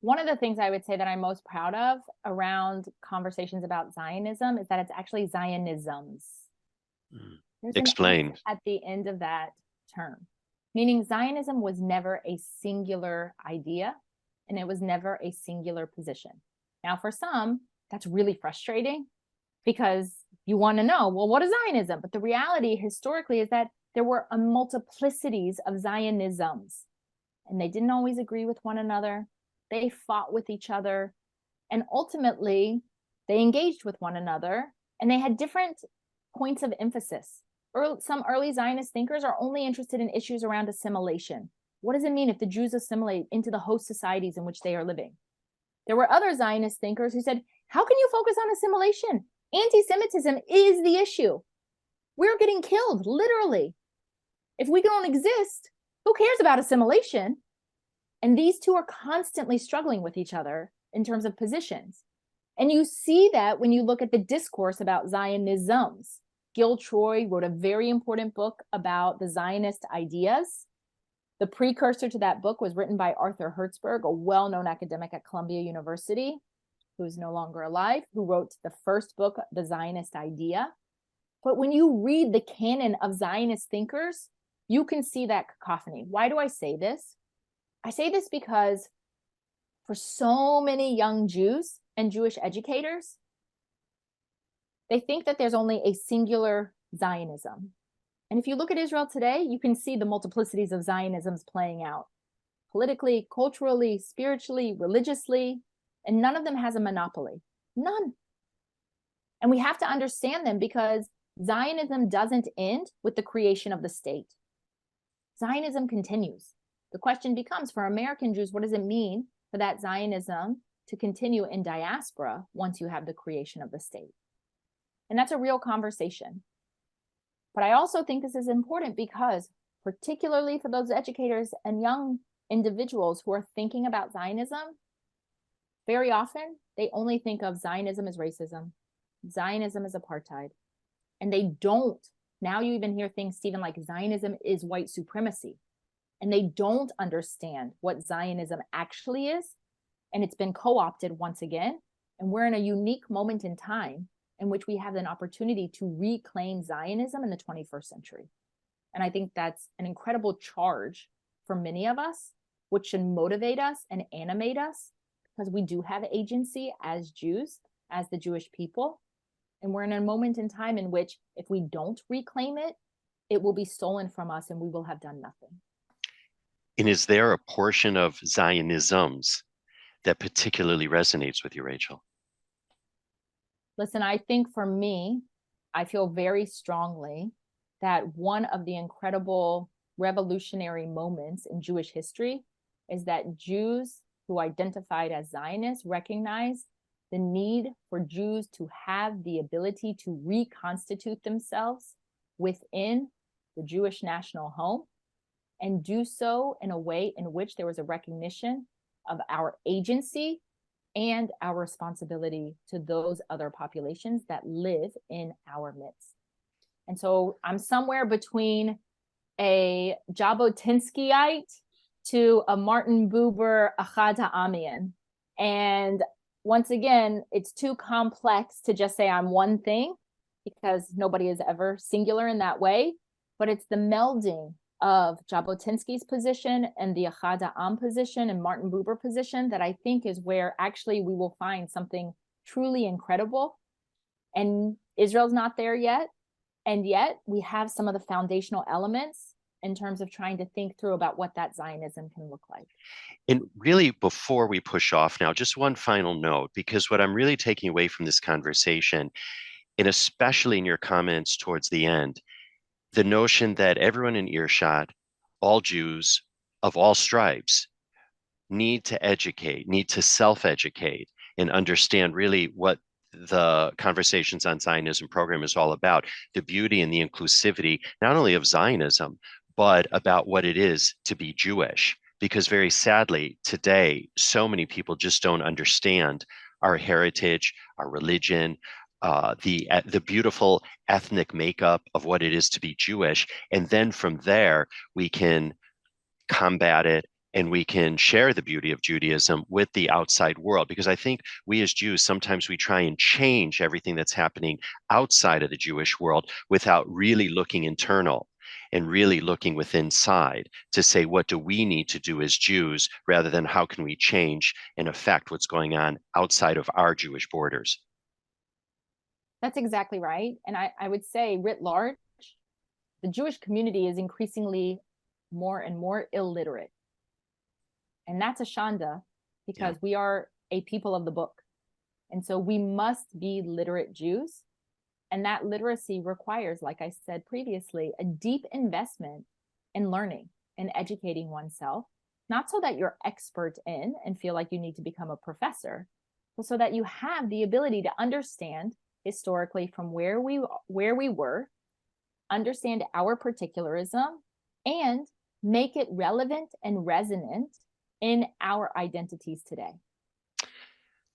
One of the things I would say that I'm most proud of around conversations about Zionism is that it's actually Zionisms. There's Explain. an S at the end of that term, meaning Zionism was never a singular idea and it was never a singular position. Now, for some, that's really frustrating because you want to know, well, what is Zionism? But the reality historically is that there were a multiplicities of Zionisms, and they didn't always agree with one another. They fought with each other, and ultimately they engaged with one another, and they had different points of emphasis. Some early Zionist thinkers are only interested in issues around assimilation. What does it mean if the Jews assimilate into the host societies in which they are living? There were other Zionist thinkers who said, how can you focus on assimilation? Anti-Semitism is the issue. We're getting killed, literally. If we don't exist, who cares about assimilation? And these two are constantly struggling with each other in terms of positions. And you see that when you look at the discourse about Zionisms. Gil Troy wrote a very important book about the Zionist ideas. The precursor to that book was written by Arthur Hertzberg, a well-known academic at Columbia University, who's no longer alive, who wrote the first book, The Zionist Idea. But when you read the canon of Zionist thinkers, you can see that cacophony. Why do I say this? I say this because for so many young Jews and Jewish educators, they think that there's only a singular Zionism. And if you look at Israel today, you can see the multiplicities of Zionisms playing out politically, culturally, spiritually, religiously, and none of them has a monopoly. None. And we have to understand them because Zionism doesn't end with the creation of the state. Zionism continues. The question becomes, for American Jews, what does it mean for that Zionism to continue in diaspora once you have the creation of the state? And that's a real conversation. But I also think this is important because, particularly for those educators and young individuals who are thinking about Zionism, very often they only think of Zionism as racism, Zionism as apartheid, and they don't. Now you even hear things, Stephen, like Zionism is white supremacy, and they don't understand what Zionism actually is, and it's been co-opted once again, and we're in a unique moment in time in which we have an opportunity to reclaim Zionism in the 21st century. And I think that's an incredible charge for many of us, which should motivate us and animate us, because we do have agency as Jews, as the Jewish people. And we're in a moment in time in which if we don't reclaim it, it will be stolen from us and we will have done nothing. And is there a portion of Zionisms that particularly resonates with you, Rachel? Listen, I think for me, I feel very strongly that one of the incredible revolutionary moments in Jewish history is that Jews who identified as Zionists recognized the need for Jews to have the ability to reconstitute themselves within the Jewish national home and do so in a way in which there was a recognition of our agency and our responsibility to those other populations that live in our midst. And so I'm somewhere between a Jabotinskyite to a Martin Buber Achad Ha'amian. And once again, it's too complex to just say I'm one thing because nobody is ever singular in that way, but it's the melding of Jabotinsky's position and the Achad Ha'am position and Martin Buber position that I think is where actually we will find something truly incredible. And Israel's not there yet. And yet we have some of the foundational elements in terms of trying to think through about what that Zionism can look like. And really, before we push off now, just one final note, because what I'm really taking away from this conversation, and especially in your comments towards the end, the notion that everyone in earshot, all Jews of all stripes, need to educate, need to self-educate and understand really what the Conversations on Zionism program is all about, the beauty and the inclusivity, not only of Zionism, but about what it is to be Jewish. Because very sadly, today, so many people just don't understand our heritage, our religion, the beautiful ethnic makeup of what it is to be Jewish. And then from there, we can combat it and we can share the beauty of Judaism with the outside world. Because I think we as Jews, sometimes we try and change everything that's happening outside of the Jewish world without really looking internal and really looking within inside to say, what do we need to do as Jews, rather than how can we change and affect what's going on outside of our Jewish borders? That's exactly right. And I would say, writ large, the Jewish community is increasingly more and more illiterate. And that's a shanda because we are a people of the book. And so we must be literate Jews. And that literacy requires, like I said previously, a deep investment in learning and educating oneself, not so that you're expert in and feel like you need to become a professor, but so that you have the ability to understand historically from where we were, understand our particularism, and make it relevant and resonant in our identities today.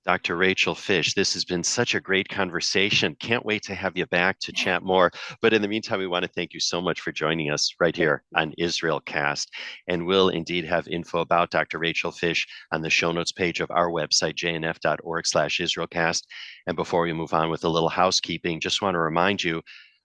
Dr. Rachel Fish, this has been such a great conversation. Can't wait to have you back to chat more. But in the meantime, we want to thank you so much for joining us right here on IsraelCast. And we'll indeed have info about Dr. Rachel Fish on the show notes page of our website, jnf.org/IsraelCast. And before we move on with a little housekeeping, just want to remind you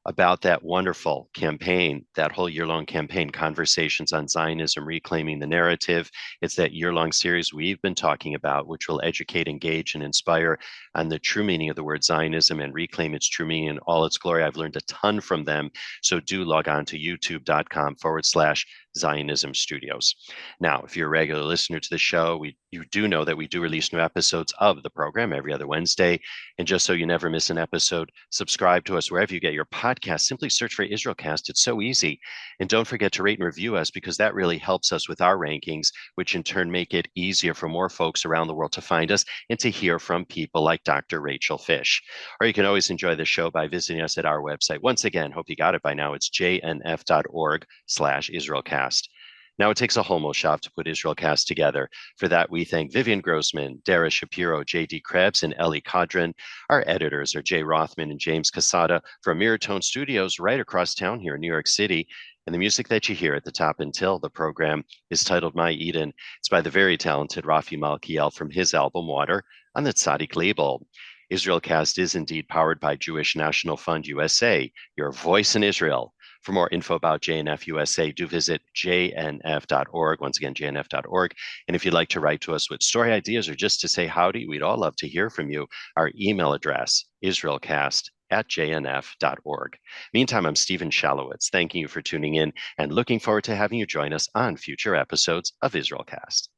about that wonderful campaign, that whole year-long campaign, Conversations on Zionism, Reclaiming the Narrative. It's that year-long series we've been talking about, which will educate, engage, and inspire on the true meaning of the word Zionism and reclaim its true meaning in all its glory. I've learned a ton from them, so do log on to youtube.com/Zionism Studios. Now, if you're a regular listener to the show, you do know that we do release new episodes of the program every other Wednesday. And just so you never miss an episode, subscribe to us wherever you get your podcast. Simply search for IsraelCast. It's so easy. And don't forget to rate and review us, because that really helps us with our rankings, which in turn make it easier for more folks around the world to find us and to hear from people like Dr. Rachel Fish. Or you can always enjoy the show by visiting us at our website. Once again, hope you got it by now. It's jnf.org/IsraelCast. Now, it takes a homo shop to put IsraelCast together. For that, we thank Vivian Grossman, Dara Shapiro, J.D. Krebs, and Ellie Cadron. Our editors are Jay Rothman and James Casada from Miratone Studios right across town here in New York City. And the music that you hear at the top until the program is titled My Eden. It's by the very talented Rafi Malkiel from his album Water on the Tzaddik label. IsraelCast is indeed powered by Jewish National Fund USA, your voice in Israel. For more info about JNF USA, do visit jnf.org. Once again, jnf.org. And if you'd like to write to us with story ideas or just to say howdy, we'd all love to hear from you. Our email address, israelcast@jnf.org. Meantime, I'm Stephen Shalowitz, thanking you for tuning in and looking forward to having you join us on future episodes of IsraelCast.